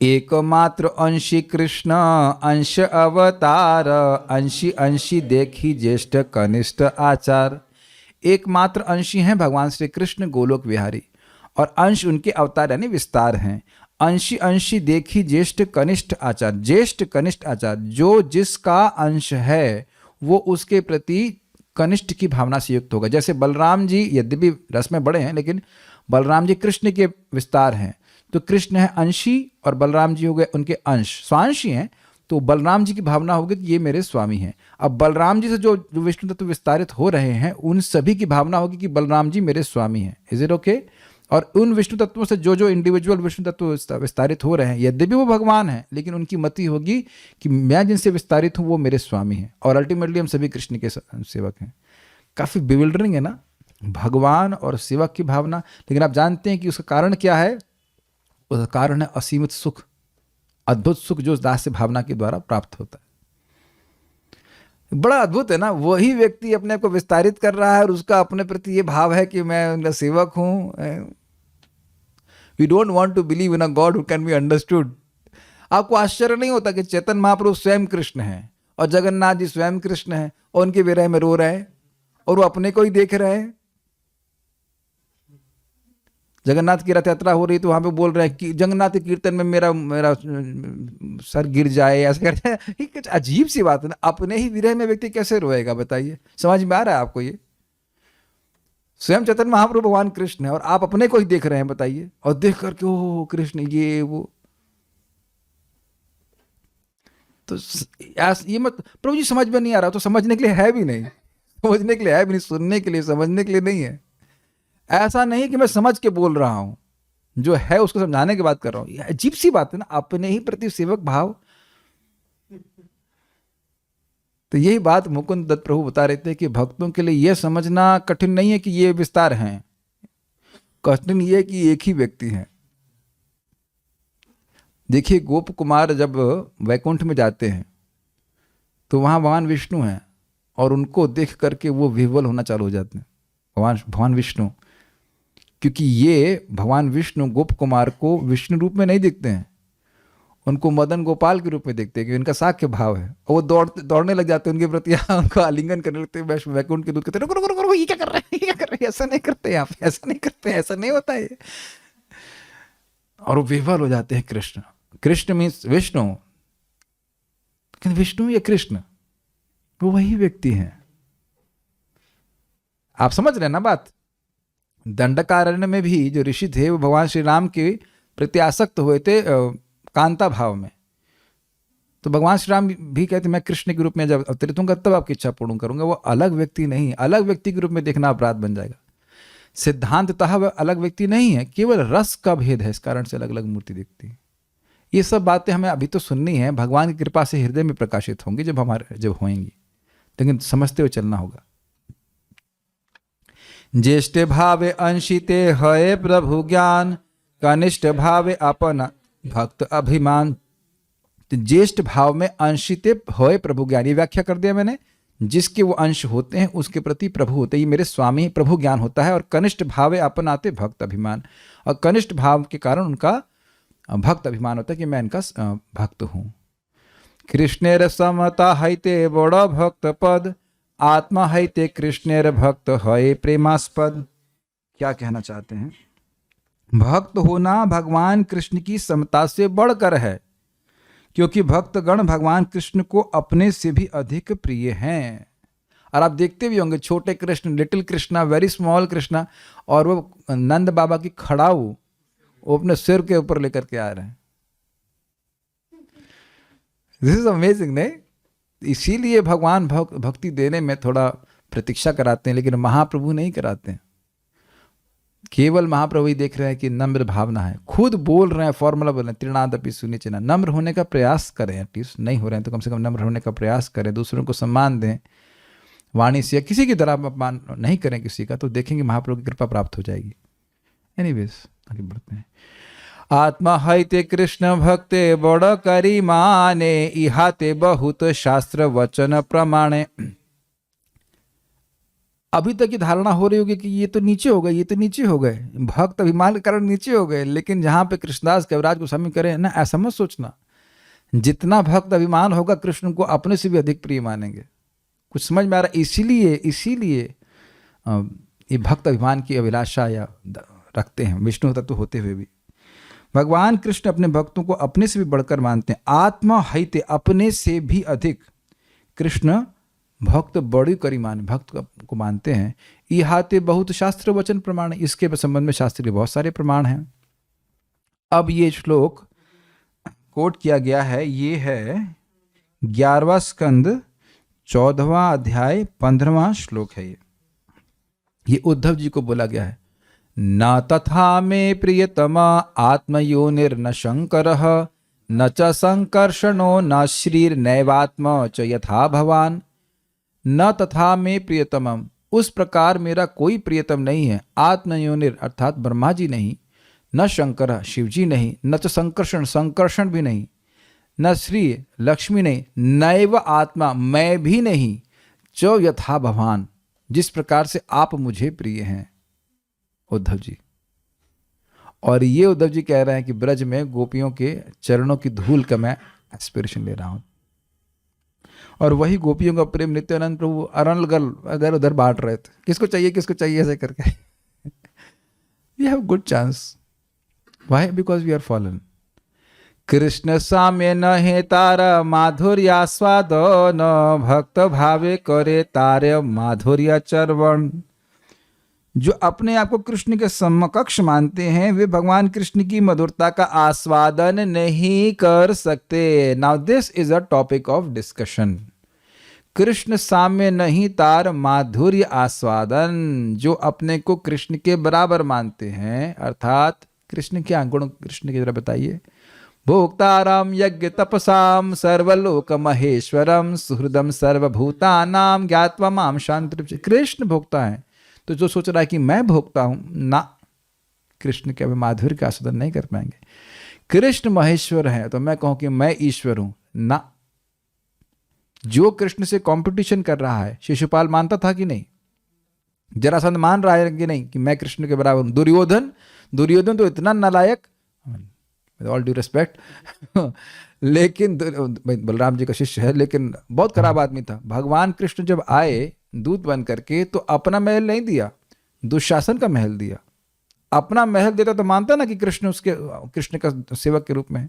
एकमात्र अंशी कृष्ण अंश अवतार, अंशी अंशी देखी ज्येष्ठ कनिष्ठ आचार। एकमात्र अंशी हैं भगवान श्री कृष्ण गोलोक विहारी, और अंश उनके अवतार यानी विस्तार हैं। अंशी अंशी देखी ज्येष्ठ कनिष्ठ आचार। ज्येष्ठ कनिष्ठ आचार, जो जिसका अंश है वो उसके प्रति कनिष्ठ की भावना से युक्त होगा। जैसे बलराम जी यद्यपि रस में बड़े हैं, लेकिन बलराम जी कृष्ण के विस्तार हैं, तो कृष्ण है अंशी और बलराम जी हो गए उनके अंश, स्वांशी हैं। तो बलराम जी की भावना होगी कि ये मेरे स्वामी हैं। अब बलराम जी से जो विष्णु तत्व विस्तारित हो रहे हैं, उन सभी की भावना होगी कि बलराम जी मेरे स्वामी हैं। Is it okay? और उन विष्णु तत्वों से जो जो इंडिविजुअल विष्णु तत्व विस्तारित हो रहे हैं, यद्यपि वो भगवान हैं, लेकिन उनकी मति होगी कि मैं जिनसे विस्तारित हूँ वो मेरे स्वामी हैं, और अल्टीमेटली हम सभी कृष्ण के सेवक हैं। काफ़ी बिविल्डरिंग है ना, भगवान और सेवक की भावना। लेकिन आप जानते हैं कि उसका कारण क्या है? उसका कारण है असीमित सुख, अद्भुत सुख जो दास्य भावना के द्वारा प्राप्त होता है। बड़ा अद्भुत है ना, वही व्यक्ति अपने आप को विस्तारित कर रहा है और उसका अपने प्रति ये भाव है कि मैं उनका सेवक हूँ। We don't want to believe in a god who can be understood. आपको आश्चर्य नहीं होता कि चैतन्य महाप्रभु स्वयं कृष्ण हैं और जगन्नाथ जी स्वयं कृष्ण हैं और उनके विरह में रो रहे हैं और वो अपने को ही देख रहे हैं। जगन्नाथ की रथ यात्रा हो रही तो वहां पे बोल रहे हैं कि जगन्नाथ के कीर्तन में मेरा मेरा सर गिर जाए, ऐसा करते हैं। कुछ अजीब सी बात है ना, अपने ही विरह में व्यक्ति कैसे रोएगा बताइए? समझ में आ रहा है आपको? ये स्वयं चैतन्य महाप्रभु भगवान कृष्ण है और आप अपने को ही देख रहे हैं, बताइए। और देख करके ओ कृष्ण ये वो, तो ये मत प्रभु जी समझ में नहीं आ रहा, तो समझने के लिए है भी नहीं, समझने के लिए है भी नहीं, सुनने के लिए समझने के लिए नहीं है। ऐसा नहीं कि मैं समझ के बोल रहा हूं, जो है उसको समझाने की बात कर रहा हूं। अजीब सी बात है ना, अपने ही प्रति सेवक भाव। तो यही बात मुकुंद दत्त प्रभु बता रहे थे कि भक्तों के लिए यह समझना कठिन नहीं है कि ये विस्तार हैं, कठिन ये कि एक ही व्यक्ति है। देखिए, गोप कुमार जब वैकुंठ में जाते हैं तो वहां भगवान विष्णु हैं और उनको देख करके वो विह्वल होना चालू हो जाते हैं, भगवान विष्णु। क्योंकि ये भगवान विष्णु गोप कुमार को विष्णु रूप में नहीं देखते हैं, उनको मदन गोपाल के रूप में देखते हैं, क्योंकि उनका साक्ष्य भाव है। और वो दौड़ने लग जाते हैं उनके प्रति, उनको आलिंगन करने लगते हैं। वैकुंठ के दूत कहते हैं रुको रुको रुको, ये क्या कर रहे हैं, ये क्या कर रहे हैं, ऐसा नहीं करते आप, ऐसा नहीं करते, ऐसा नहीं होता है। और वो विह्वल हो जाते हैं। कृष्ण, कृष्ण मीन्स विष्णु, लेकिन विष्णु या कृष्ण वो वही व्यक्ति हैं। आप समझ रहे हैं ना बात? दंडकारण्य में भी जो ऋषि थे वो भगवान श्री राम के प्रत्यासक्त हुए थे कांता भाव में। तो भगवान श्री राम भी कहते मैं कृष्ण के रूप में जब अवतरित होऊंगा तब आपकी इच्छा पूर्ण करूंगा। वो अलग व्यक्ति नहीं, अलग व्यक्ति के रूप में देखना अपराध बन जाएगा। सिद्धांततः वह अलग व्यक्ति नहीं है, केवल रस का भेद है, इस कारण से अलग अलग मूर्ति दिखती है। ये सब बातें हमें अभी तो सुननी है, भगवान की कृपा से हृदय में प्रकाशित होंगी जब होंगी, लेकिन समझते हुए चलना होगा। ज्येष्ठ भावे अंशिते हये प्रभु ज्ञान, कनिष्ठ भावे अपना भक्त अभिमान। तो ज्येष्ठ भाव में अंशिते होए प्रभु ज्ञान, ये व्याख्या कर दिया मैंने। जिसके वो अंश होते हैं उसके प्रति प्रभु होते हैं, ये मेरे स्वामी प्रभु ज्ञान होता है। और कनिष्ठ भावे अपनाते भक्त अभिमान, और कनिष्ठ भाव के कारण उनका भक्त अभिमान होता है कि मैं इनका भक्त हूं। कृष्णेर समता हैते बड़ भक्त पद, आत्मा हैते कृष्णेर भक्त है प्रेमास्पद। क्या कहना चाहते हैं? भक्त होना भगवान कृष्ण की समता से बढ़कर है, क्योंकि भक्तगण भगवान कृष्ण को अपने से भी अधिक प्रिय हैं। और आप देखते भी होंगे छोटे Krishna, little Krishna, very small Krishna, और वो नंद बाबा की खड़ाऊ वो अपने सिर के ऊपर लेकर के आ रहे हैं। दिस इज अमेजिंग, नहीं? इसीलिए भगवान भक्ति देने में थोड़ा प्रतीक्षा कराते हैं, लेकिन महाप्रभु नहीं कराते हैं। केवल महाप्रभु ही देख रहे हैं कि नम्र भावना है, खुद बोल रहे हैं, फॉर्मूला बोल रहे हैं, त्रिनादपि सुनिचिना। नम्र होने का प्रयास करें, एटलीस्ट नहीं हो रहे हैं तो कम से कम नम्र होने का प्रयास करें, दूसरों को सम्मान दें, वाणी से किसी की तरह अपमान नहीं करें किसी का, तो देखेंगे महाप्रभु की कृपा प्राप्त हो जाएगी। एनीवेज आगे बढ़ते हैं। आत्मा हैते कृष्ण भक्ते बड़ करी माने, इहाते बहुत शास्त्र वचन प्रमाणे। अभी तक की धारणा हो रही होगी कि ये तो नीचे हो गए, ये तो नीचे हो गए, भक्त अभिमान के कारण नीचे हो गए। लेकिन जहां पे कृष्णदास कविराज गोस्वामी करें ना, ऐसा मत सोचना। जितना भक्त अभिमान होगा कृष्ण को अपने से भी अधिक प्रिय मानेंगे। कुछ समझ में आ रहा है? इसीलिए ये भक्त अभिमान की अभिलाषा या रखते हैं, विष्णु तत्व होते हुए भी। भगवान कृष्ण अपने भक्तों को अपने से भी बढ़कर मानते हैं। आत्मा हैते, अपने से भी अधिक कृष्ण भक्त बड़ी करी मान, भक्त को मानते हैं। इहाते बहुत शास्त्र वचन प्रमाण, इसके संबंध में शास्त्र के बहुत सारे प्रमाण हैं। अब ये श्लोक कोट किया गया है, ये है 11वां स्कंद 14वां अध्याय 15वां श्लोक है। ये उद्धव जी को बोला गया है। न तथा मे प्रियतमा आत्मयोनिर्न शंकरः, न च संकर्षणो न श्रीर्नैवात्म च यथा भवान। न तथा में प्रियतमम, उस प्रकार मेरा कोई प्रियतम नहीं है। आत्मयोनिर अर्थात ब्रह्मा जी नहीं, न शंकर शिव जी नहीं, न तो संकर्षण संकर्षण भी नहीं, न श्री लक्ष्मी नहीं, नैव आत्मा मैं भी नहीं, च यथा भवान जिस प्रकार से आप मुझे प्रिय हैं। उद्धव जी, और ये उद्धव जी कह रहे हैं कि ब्रज में गोपियों के चरणों की धूल का मैं एस्पिरेशन ले रहा हूं, और वही गोपियों का प्रेम नित्यानंद प्रभु अरणगल इधर उधर बांट रहे थे, किसको चाहिए ऐसे करके। We have good chance, why? Because we are fallen. Krishna साम्य न है तार माधुर्यास्वाद, न भक्त भावे करे तारे माधुर्य चरवण। जो अपने आप को कृष्ण के समकक्ष मानते हैं वे भगवान कृष्ण की मधुरता का आस्वादन नहीं कर सकते। Now this is a topic of discussion. Krishna साम्य नहीं तार माधुर्य आस्वादन, जो अपने को कृष्ण के बराबर मानते हैं, अर्थात कृष्ण के गुण कृष्ण की तरह बताइए। भोक्ताराम यज्ञ तपसाम सर्वलोक महेश्वरम सुहृदम सर्वभूतानाम ज्ञात्वा माम शांति। कृष्ण भोक्ता है, तो जो सोच रहा है कि मैं भोगता हूं ना, कृष्ण के माधुर्य का आस्वादन नहीं कर पाएंगे। कृष्ण महेश्वर है तो मैं कहूं कि मैं ईश्वर हूं ना। जो कृष्ण से कंपटीशन कर रहा है, शिशुपाल मानता था कि नहीं? जरासंध मान रहा है कि नहीं कि मैं कृष्ण के बराबर हूं? दुर्योधन तो इतना नालायक, विद ऑल ड्यू रेस्पेक्ट, लेकिन बलराम जी का शिष्य है, लेकिन बहुत खराब आदमी था। भगवान कृष्ण जब आए दूत बन करके तो अपना महल नहीं दिया, दुशासन का महल दिया। अपना महल देता तो मानता ना कि कृष्ण का सेवक के रूप में है।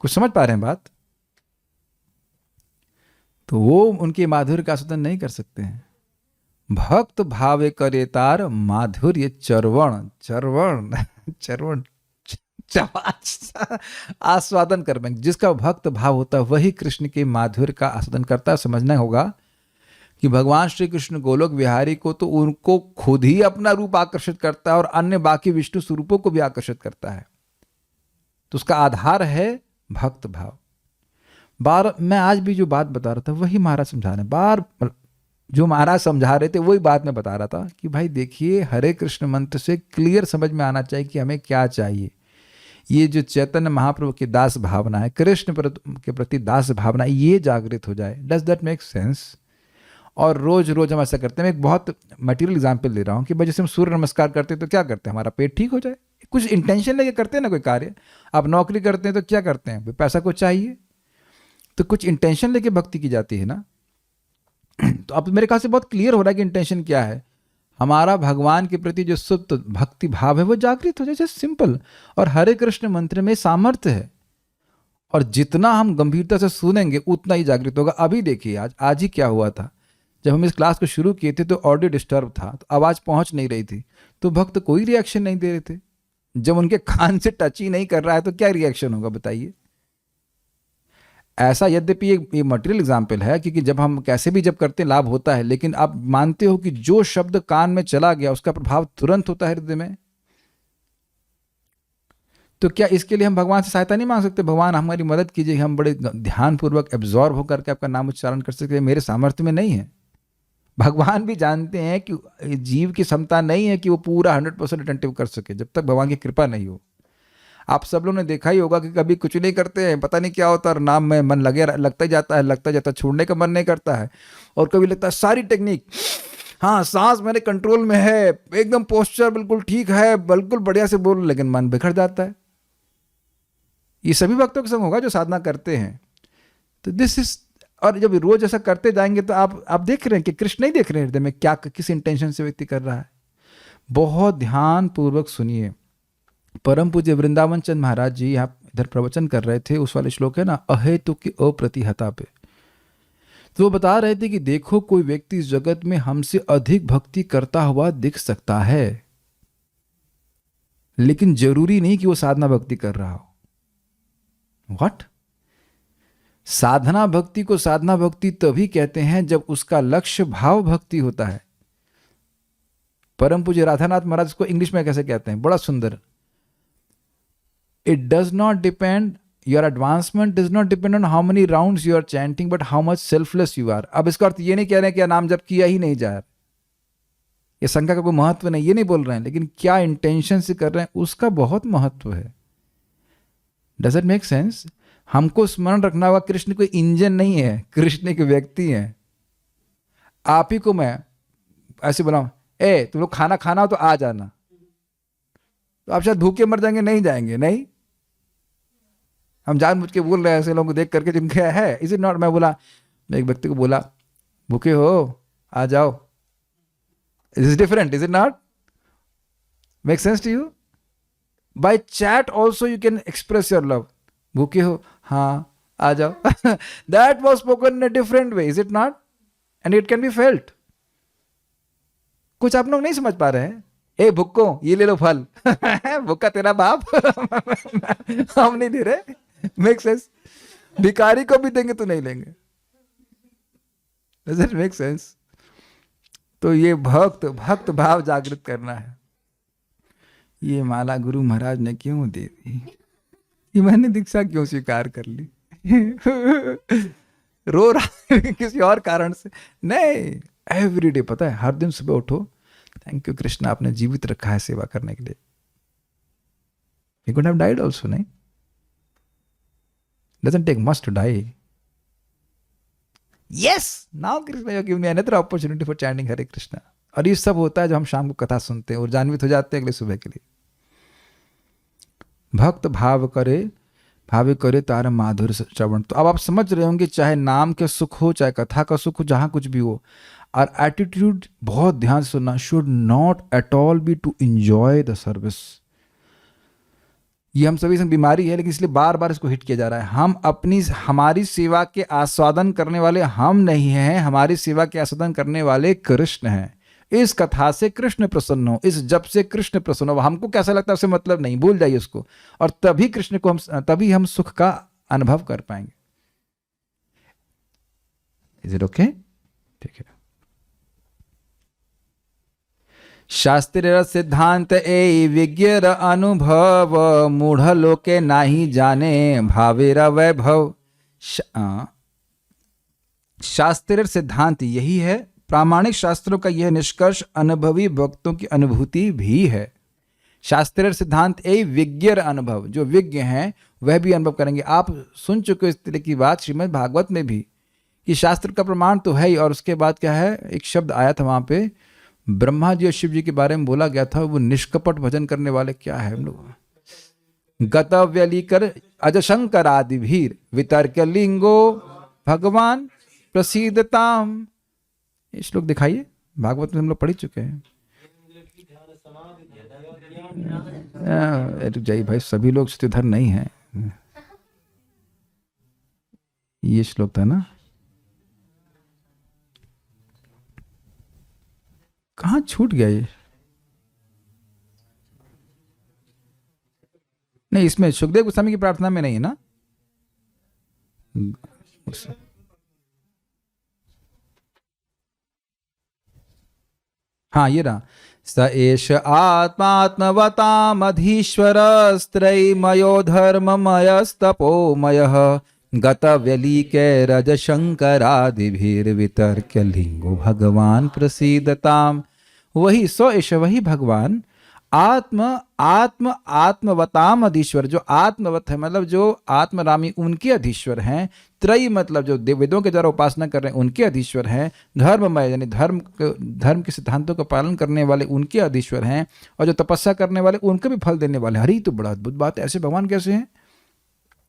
कुछ समझ पा रहे हैं बात? तो वो उनके माधुर्य का आस्वादन नहीं कर सकते हैं। भक्त भावे करे तार माधुर्य चरवण चरवण चरवण आस्वादन कर में। जिसका भक्त भाव होता है वही कृष्ण के माधुर्य का आस्वादन करता है। समझना होगा कि भगवान श्री कृष्ण गोलोक विहारी को तो उनको खुद ही अपना रूप आकर्षित करता है और अन्य बाकी विष्णु स्वरूपों को भी आकर्षित करता है। तो उसका आधार है भक्त भाव। बार मैं आज भी जो बात बता रहा था वही महाराज समझा रहे, बार जो महाराज समझा रहे थे वही बात मैं बता रहा था कि भाई देखिए, हरे कृष्ण मंत्र से क्लियर समझ में आना चाहिए कि हमें क्या चाहिए। ये जो चैतन्य महाप्रभु की दास भावना है, कृष्ण के प्रति दास भावना, ये जागृत हो जाए। Does that make sense? और रोज रोज हम ऐसा करते हैं। मैं एक बहुत मटेरियल एग्जांपल दे रहा हूँ कि भाई जैसे हम सूर्य नमस्कार करते हैं तो क्या करते हैं, हमारा पेट ठीक हो जाए, कुछ इंटेंशन लेके करते हैं ना कोई कार्य। आप नौकरी करते हैं तो क्या करते हैं, पैसा को चाहिए, तो कुछ इंटेंशन लेके भक्ति की जाती है ना। तो अब मेरे ख्याल से बहुत क्लियर हो रहा है कि इंटेंशन क्या है। हमारा भगवान के प्रति जो सुप्त भक्ति भाव है वो जागृत हो जाए, जैसे सिंपल। और हरे कृष्ण मंत्र में सामर्थ्य है, और जितना हम गंभीरता से सुनेंगे उतना ही जागृत होगा। अभी देखिए आज ही क्या हुआ था, जब हम इस क्लास को शुरू किए थे तो ऑडियो डिस्टर्ब था, तो आवाज़ पहुंच नहीं रही थी, तो भक्त कोई रिएक्शन नहीं दे रहे थे। जब उनके कान से टच ही नहीं कर रहा है तो क्या रिएक्शन होगा बताइए। ऐसा यद्यपि ये मटेरियल एग्जाम्पल है, क्योंकि जब हम कैसे भी जब करते हैं लाभ होता है, लेकिन आप मानते हो कि जो शब्द कान में चला गया उसका प्रभाव तुरंत होता है हृदय में। तो क्या इसके लिए हम भगवान से सहायता नहीं मांग सकते, भगवान हमारी मदद कीजिए, हम बड़े ध्यानपूर्वक एब्जॉर्व होकर के आपका नाम उच्चारण कर सके। मेरे सामर्थ्य में नहीं है। भगवान भी जानते हैं कि जीव की क्षमता नहीं है कि वो पूरा 100% अटेंटिव कर सके, जब तक भगवान की कृपा नहीं हो। आप सब लोगों ने देखा ही होगा कि कभी कुछ नहीं करते हैं, पता नहीं क्या होता है, नाम में मन लगता ही जाता है, छोड़ने का मन नहीं करता है। और कभी लगता है सारी टेक्निक, हाँ सांस मेरे कंट्रोल में है, एकदम पोस्चर बिल्कुल ठीक है, बिल्कुल बढ़िया से बोल, लेकिन मन बिखर जाता है। ये सभी भक्तों के संग होगा जो साधना करते हैं। तो दिस इज, और जब रोज ऐसा करते जाएंगे तो आप देख रहे हैं कि कृष्ण नहीं देख रहे हैं हृदय में क्या, किस इंटेंशन से व्यक्ति कर रहा है। बहुत ध्यान पूर्वक सुनिए। परम पूज्य वृंदावन चंद महाराज जी यहाँ इधर प्रवचन कर रहे थे, उस वाले श्लोक है ना, अहेतु की अप्रतिहता पे। तो वो बता रहे थे कि देखो कोई व्यक्ति इस जगत में हमसे अधिक भक्ति करता हुआ दिख सकता है, लेकिन जरूरी नहीं कि वो साधना भक्ति कर रहा हो। व्हाट? साधना भक्ति को साधना भक्ति तभी कहते हैं जब उसका लक्ष्य भाव भक्ति होता है। परम पूज्य राधानाथ महाराज को इंग्लिश में कैसे कहते हैं, बड़ा सुंदर, It does not depend, your advancement does not depend on how many rounds you are chanting, but how much selfless you are. अब इसका अर्थ ये नहीं कह रहे हैं कि नाम जब किया ही नहीं जा रहा, ये संख्या का कोई महत्व नहीं, ये नहीं बोल रहे हैं, लेकिन क्या इंटेंशन से कर रहे हैं उसका बहुत महत्व है। Does it make sense? हमको स्मरण रखना होगा कृष्ण कोई इंजन नहीं है, कृष्ण एक व्यक्ति है। आप ही को मैं ऐसे बोला, ए तुम लोग खाना खाना हो तो आ जाना, तो आप शायद भूखे मर जाएंगे, नहीं जाएंगे, नहीं। हम जानबूझ के बोल रहे हैं ऐसे लोगों को देख करके जिनके है, इज इट नॉट। मैं एक व्यक्ति को बोला भूखे हो आ जाओ, is is different, is it not? Make sense to you? By chat also you can express your love. भूखे हो, हाँ आ जाओ। That was spoken in a different way, is it not? And it can be felt. कुछ आप लोग नहीं समझ पा रहे हैं। ए भुक्को ये ले लो फल। भुक्का तेरा बाप। हम नहीं दे रहे। Make sense? भिखारी को भी देंगे तो नहीं लेंगे। Does it make sense? तो ये भक्त भाव जागृत करना है। ये माला गुरु महाराज ने क्यों दे दी, ये मैंने दीक्षा क्यों स्वीकार कर ली? रो रहा है किसी और कारण से नहीं। एवरीडे पता है, हर दिन सुबह उठो, थैंक यू कृष्ण आपने जीवित रखा है सेवा करने के लिए। He could have died also, नहीं? Doesn't take much to die. Yes, now Krishna you give me another opportunity for chanting Hare Krishna. और ये सब होता है जब हम शाम को कथा सुनते हैं और जान्वित हो जाते हैं अगले सुबह के लिए। भक्त भाव करे तार माधुर्य श्रवण। तो अब आप समझ रहे होंगे, चाहे नाम के सुख हो, चाहे कथा का सुख हो, जहां कुछ भी हो, और एटीट्यूड बहुत ध्यान से सुनना, should not at all be to enjoy the service. ये हम सभी संग बीमारी है, लेकिन इसलिए बार बार इसको हिट किया जा रहा है। हमारी सेवा के आस्वादन करने वाले हम नहीं हैं, हमारी सेवा के आस्वादन करने वाले कृष्ण हैं। इस कथा से कृष्ण प्रसन्न हो, इस जप से कृष्ण प्रसन्न हो। हमको कैसा लगता है उससे मतलब नहीं, भूल जाइए उसको, और तभी हम सुख का अनुभव कर पाएंगे। Is it okay? ठीक है। शास्त्र सिद्धांत ए विज्ञर अनुभव, मूढ़ लोके नाही जाने भावेर वैभव। शास्त्र सिद्धांत यही है, प्रामाणिक शास्त्रों का यह निष्कर्ष अनुभवी भक्तों की अनुभूति भी है। शास्त्र सिद्धांत ए विज्ञर अनुभव, जो विज्ञ हैं वह भी अनुभव करेंगे। आप सुन चुके इस तरह की बात श्रीमद् भागवत में भी, कि शास्त्र का प्रमाण तो है ही, और उसके बाद क्या है, एक शब्द आया था वहां पे, ब्रह्मा जी और शिव जी के बारे में बोला गया था, वो निष्कपट भजन करने वाले क्या है हम लोग, गतव्यलीकर अजशंकर आदि भीर वितर्क लिंगो भगवान प्रसीदताम। ये श्लोक दिखाइए, भागवत में हम लोग पढ़ चुके हैं। जाइए भाई, सभी लोग श्रुतिधर नहीं हैं। ये श्लोक था ना, कहाँ छूट गया ये? नहीं, इसमें सुखदेव गोस्वामी की प्रार्थना में नहीं है ना। हाँ, ये रहा, स एष आत्मात्मवतामधीश्वर स्त्रैमयो धर्ममयस्तपोमयः गतव्यलीकैरजशंकरादिभिर्वितर्क्य लिंगो भगवान प्रसीदताम। वही स एष, वही भगवान, आत्मवताम अधीश्वर, जो आत्मवत है, मतलब जो आत्मरामी उनके अधीश्वर हैं। त्रयी मतलब जो वेदों के द्वारा उपासना कर रहे हैं उनके अधीश्वर हैं। धर्ममय यानी धर्म के सिद्धांतों का पालन करने वाले उनके अधीश्वर हैं। और जो तपस्या करने वाले उनको भी फल देने वाले। हरी तो बड़ा अद्भुत बात है, ऐसे भगवान कैसे हैं?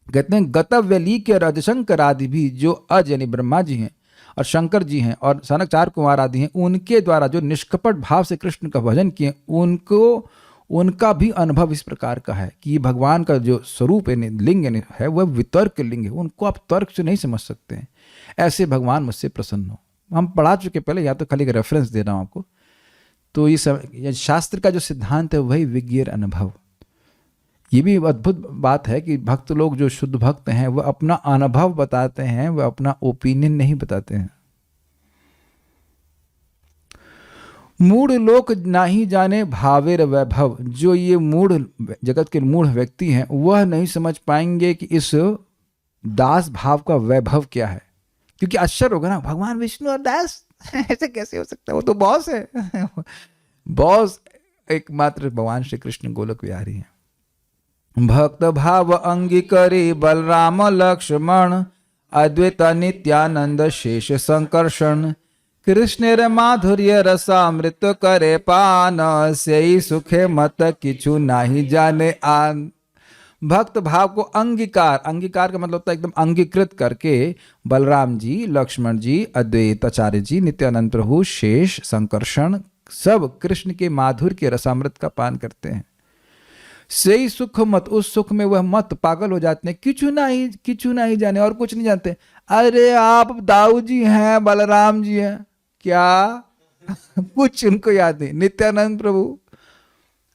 कहते हैं गतव्यली के रजशंकर आदि भी, जो अज यानी ब्रह्मा जी हैं और शंकर जी हैं और सनक चार कुमार आदि हैं, उनके द्वारा जो निष्कपट भाव से कृष्ण का भजन किए, उनका भी अनुभव इस प्रकार का है कि भगवान का जो स्वरूप है, लिंग है, वह वितर्क लिंग है। उनको आप तर्क से नहीं समझ सकते हैं। ऐसे भगवान मुझसे प्रसन्न हो। हम पढ़ा चुके पहले, या तो खाली रेफरेंस दे रहा हूँ आपको। तो ये शास्त्र का जो सिद्धांत है वही विज्ञेय अनुभव। ये भी अद्भुत बात है कि भक्त लोग जो शुद्ध भक्त हैं वह अपना अनुभव बताते हैं, वह अपना ओपिनियन नहीं बताते हैं। मूढ़ लोक नाही जाने भावेर वैभव, जो ये मूढ़ जगत के मूढ़ व्यक्ति हैं वह नहीं समझ पाएंगे कि इस दास भाव का वैभव क्या है। क्योंकि आश्चर्य होगा ना, भगवान विष्णु और दास ऐसे कैसे हो सकता है? वो तो बॉस है। बॉस एकमात्र भगवान श्री कृष्ण गोलोक विहारी हैं। भक्त भाव अंगीकरी बलराम लक्ष्मण, अद्वैत नित्यानंद शेष संकर्षण, कृष्णेर माधुर्य रसामृत करे पान, सेई सुखे मत किछु नाही जाने आन। भक्त भाव को अंगीकार का मतलब होता है एकदम अंगीकृत करके बलराम जी, लक्ष्मण जी, अद्वैत आचार्य जी, नित्यानंद प्रभु, शेष, संकर्षण सब कृष्ण के माधुर्य के रसामृत का पान करते हैं। सेई सुख मत, उस सुख में वह मत पागल हो जाते हैं। किछु नहीं जाने, और कुछ नहीं जानते। अरे आप दाऊ जी हैं, बलराम जी हैं क्या? कुछ उनको याद नहीं। नित्यानंद प्रभु,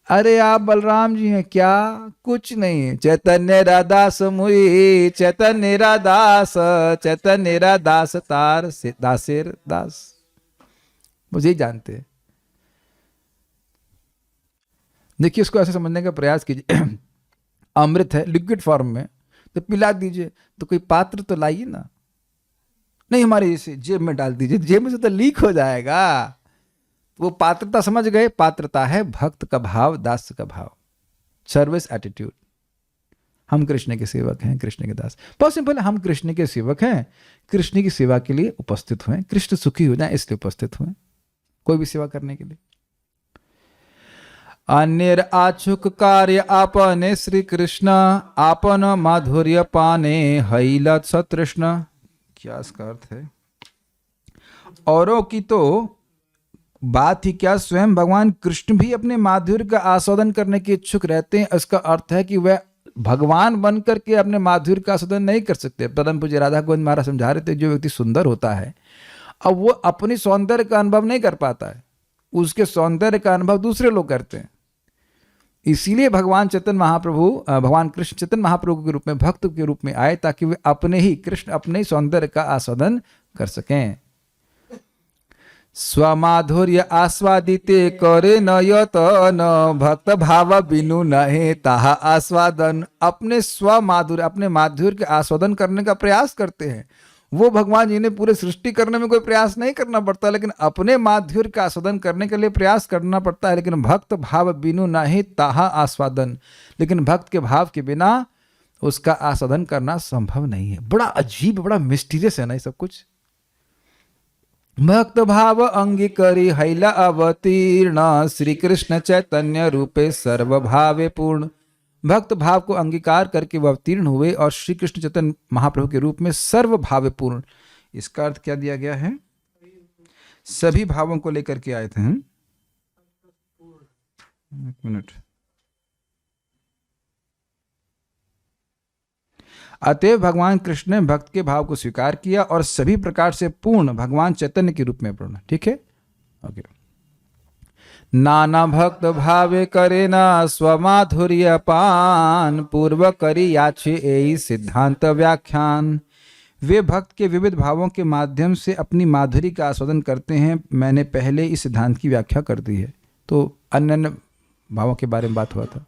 अरे आप बलराम जी हैं क्या? कुछ नहीं। चैतन्य रादास मुई, चैतन्य रादास तार से दासेर दास, मुझे जानते हैं। देखिए, इसको ऐसे समझने का प्रयास कीजिए। अमृत है लिक्विड फॉर्म में, तो पिला दीजिए, तो कोई पात्र तो लाइए ना। नहीं, हमारे इसे जेब में डाल दीजिए, जेब में से तो लीक हो जाएगा। वो पात्रता समझ गए? पात्रता है भक्त का भाव, दास का भाव, सर्विस एटीट्यूड। हम कृष्ण के सेवक हैं, कृष्ण के दास। बहुत सिंपल है, हम कृष्ण के सेवक हैं, कृष्ण की सेवा के लिए उपस्थित हुए। कृष्ण सुखी हो जाए इसलिए उपस्थित हुए, कोई भी सेवा करने के लिए। अन्य आछुक कार्य आपने श्री कृष्ण, आपन माधुर्य पाने हैलत सतृष्ण। क्या इसका अर्थ है? औरों की तो बात ही क्या, स्वयं भगवान कृष्ण भी अपने माधुर्य का आस्वादन करने के इच्छुक रहते हैं। इसका अर्थ है कि वह भगवान बन करके अपने माधुर्य का आस्वादन नहीं कर सकते। परम पूज्य राधा गोविंद महाराज समझा रहे थे, जो व्यक्ति सुंदर होता है अब वो अपनी सौंदर्य का अनुभव नहीं कर पाता है, उसके सौंदर्य का अनुभव दूसरे लोग करते हैं। इसीलिए भगवान चैतन्य महाप्रभु, भगवान कृष्ण चैतन्य महाप्रभु के रूप में, भक्त के रूप में आए, ताकि वे अपने ही कृष्ण अपने ही सौंदर्य का आस्वादन कर सकें। स्वमाधुर्य आस्वादिते करे न यतन, भक्त भाव बिनु नहे ताहा आस्वादन। अपने स्वमाधुर्य, अपने माधुर्य के आस्वादन करने का प्रयास करते हैं। वो भगवान जी ने पूरे सृष्टि करने में कोई प्रयास नहीं करना पड़ता, लेकिन अपने माधुर्य का आस्वादन करने के लिए प्रयास करना पड़ता है। लेकिन भक्त भाव बिनु नहे ताहा आस्वादन, लेकिन भक्त के भाव के बिना उसका आस्वादन करना संभव नहीं है। बड़ा अजीब, बड़ा मिस्टीरियस है ना ये सब कुछ। भक्त भाव अंगीकरी हैला अवतीर्ण, श्री कृष्ण चैतन्य रूपे सर्व भावे पूर्ण। भक्त भाव को अंगीकार करके वह अवतीर्ण हुए और श्री कृष्ण चैतन्य महाप्रभु के रूप में सर्व भावे पूर्ण। इसका अर्थ क्या दिया गया है? सभी भावों को लेकर के आए थे। एक मिनट। अतएव भगवान कृष्ण ने भक्त के भाव को स्वीकार किया और सभी प्रकार से पूर्ण भगवान चैतन्य के रूप में पूर्ण। ठीक है, ओके। नाना भक्त भावे करे ना स्वमाधुर्य पान, पूर्व करी याचे एई सिद्धांत व्याख्यान। वे भक्त के विविध भावों के माध्यम से अपनी माधुरी का आस्वादन करते हैं। मैंने पहले इस सिद्धांत की व्याख्या कर दी है। तो अन्य अन्य भावों के बारे में बात हुआ था।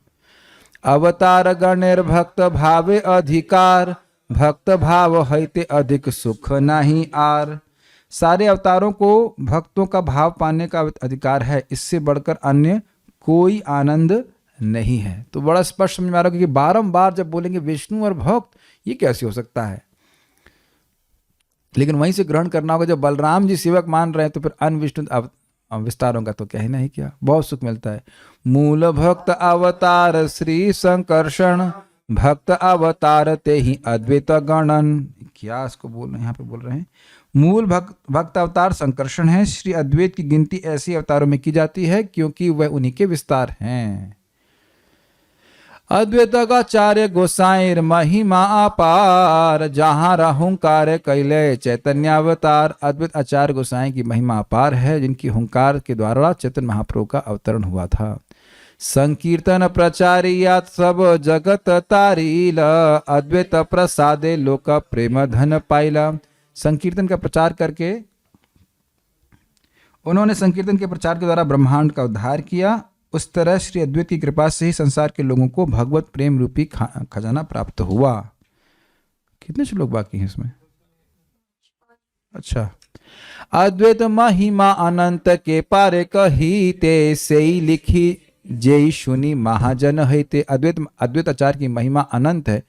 अवतार गणेर भक्त भावे अधिकार, भक्त भाव हैते अधिक सुख नहीं आर। सारे अवतारों को भक्तों का भाव पाने का अधिकार है, इससे बढ़कर अन्य कोई आनंद नहीं है। तो बड़ा स्पष्ट समझ में आ रहा है कि बारंबार जब बोलेंगे विष्णु और भक्त, ये कैसे हो सकता है? लेकिन वहीं से ग्रहण करना होगा, जब बलराम जी सेवक मान रहे हैं तो फिर अन्य विष्णु विस्तारों का तो कहना ही क्या, बहुत सुख मिलता है। मूल भक्त अवतार श्री संकर्षण, भक्त अवतार ते ही अद्वैत गणन। क्या इसको बोल रहे हैं, यहाँ पे बोल रहे हैं मूल भक्त अवतार संकर्षण है। श्री अद्वैत की गिनती ऐसे अवतारों में की जाती है क्योंकि वह उन्हीं के विस्तार हैं। अद्वैत आचार्य गोसाईर महिमा अपार, जहाँ रहूंकार कैले चैतन्यावतार। अद्वैत आचार्य गोसाई की महिमा अपार है, जिनकी हुंकार के द्वारा चैतन्य महाप्रभु का अवतरण हुआ था। संकीर्तन प्रचारियात सब जगत तारील, अद्वैत प्रसादे लोक प्रेम धन पाइला। संकीर्तन का प्रचार करके उन्होंने संकीर्तन के प्रचार के द्वारा ब्रह्मांड का उद्धार किया। उस तरह श्री अद्वैत की कृपा से ही संसार के लोगों को भगवत प्रेम रूपी खजाना प्राप्त हुआ। कितने श्लोक बाकी हैं इसमें? अच्छा। अद्वैत महिमा अनंत के पारे कहीते, सेई लिखी जेई सुनी महाजन हैते। अद्वैत आचार्य की महिमा अनंत है,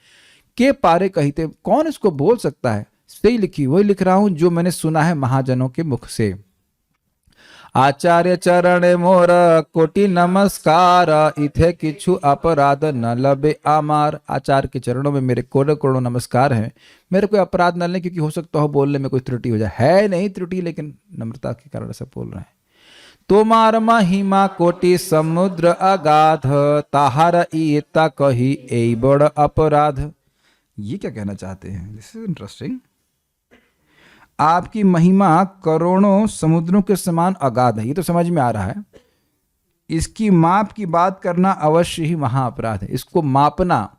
के पारे कहीते, कौन इसको बोल सकता है? सही लिखी, वही लिख रहा हूं जो मैंने सुना है महाजनों के मुख से। आचार्य चरण मोर कोटि नमस्कार, इथे किछु अपराध न लबे आमार। आचार्य के चरणों में मेरे करोड़ों करोड़ों नमस्कार हैं। मेरे कोई अपराध न ले, क्योंकि हो सकता हो बोलने में कोई त्रुटि हो जाए, है नहीं त्रुटि, लेकिन नम्रता के कारण ऐसा बोल रहे हैं। तोमार महिमा कोटि समुद्र अगाध, ताहार ईता कही ए बड़ अपराध। ये क्या कहना चाहते हैं? This is interesting. आपकी महिमा करोड़ों समुद्रों के समान अगाध है, ये तो समझ में आ रहा है। इसकी माप की बात करना अवश्य ही महा अपराध है। इसको मापना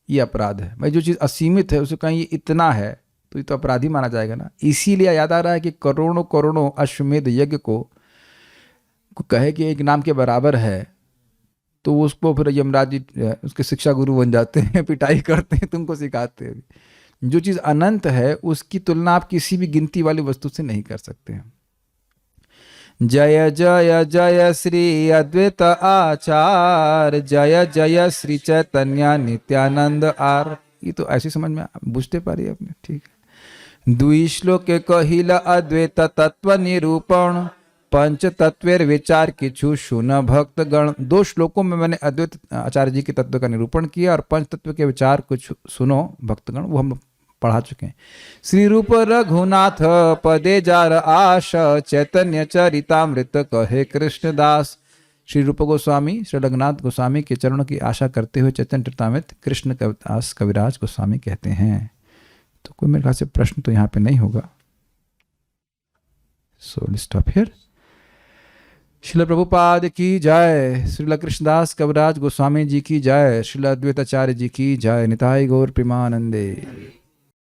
ये अपराध है। भाई जो चीज़ असीमित है उसे कहीं ये इतना है तो ये तो अपराधी माना जाएगा ना। इसीलिए याद आ रहा है कि करोड़ों करोड़ों अश्वमेध यज्ञ को कहे कि एक नाम के बराबर है, तो उसको फिर यमराज जी उसके शिक्षा गुरु बन जाते हैं, पिटाई करते हैं, तुमको सिखाते हैं। जो चीज़ अनंत है उसकी तुलना आप किसी भी गिनती वाली वस्तु से नहीं कर सकते हैं। जय जय जय श्री अद्वैत आचार, जय जय श्री चैतन्य नित्यानंद आर। ये तो ऐसी समझ में बुझते पा रही है आपने, ठीक है। दुई श्लोक कहिल अद्वैत तत्व निरूपण, पंच तत्वेर विचार किछु सुन भक्त गण। 2 श्लोकों में मैंने अद्वैत आचार्य जी के तत्व का निरूपण किया और पंच तत्व के विचार कुछ सुनो भक्तगण, वो हम पढ़ा चुके हैं। श्री रूप रघुनाथ पदे जार आश, चैतन्य चरितामृत कहे कृष्णदास। श्री रूप गोस्वामी श्री रघुनाथ गोस्वामी के चरणों की आशा करते हुए चैतन्य चरितामृत कृष्ण दास कविराज गोस्वामी कहते हैं। तो कोई मेरे ख्याल से प्रश्न तो यहाँ पे नहीं होगा। So let's stop here. Srila Prabhupada की जय, श्रील कृष्णदास कविराज गोस्वामी जी की जय, श्रील अद्वैताचार्य जी की जय। निताई गौर प्रेमानंदे।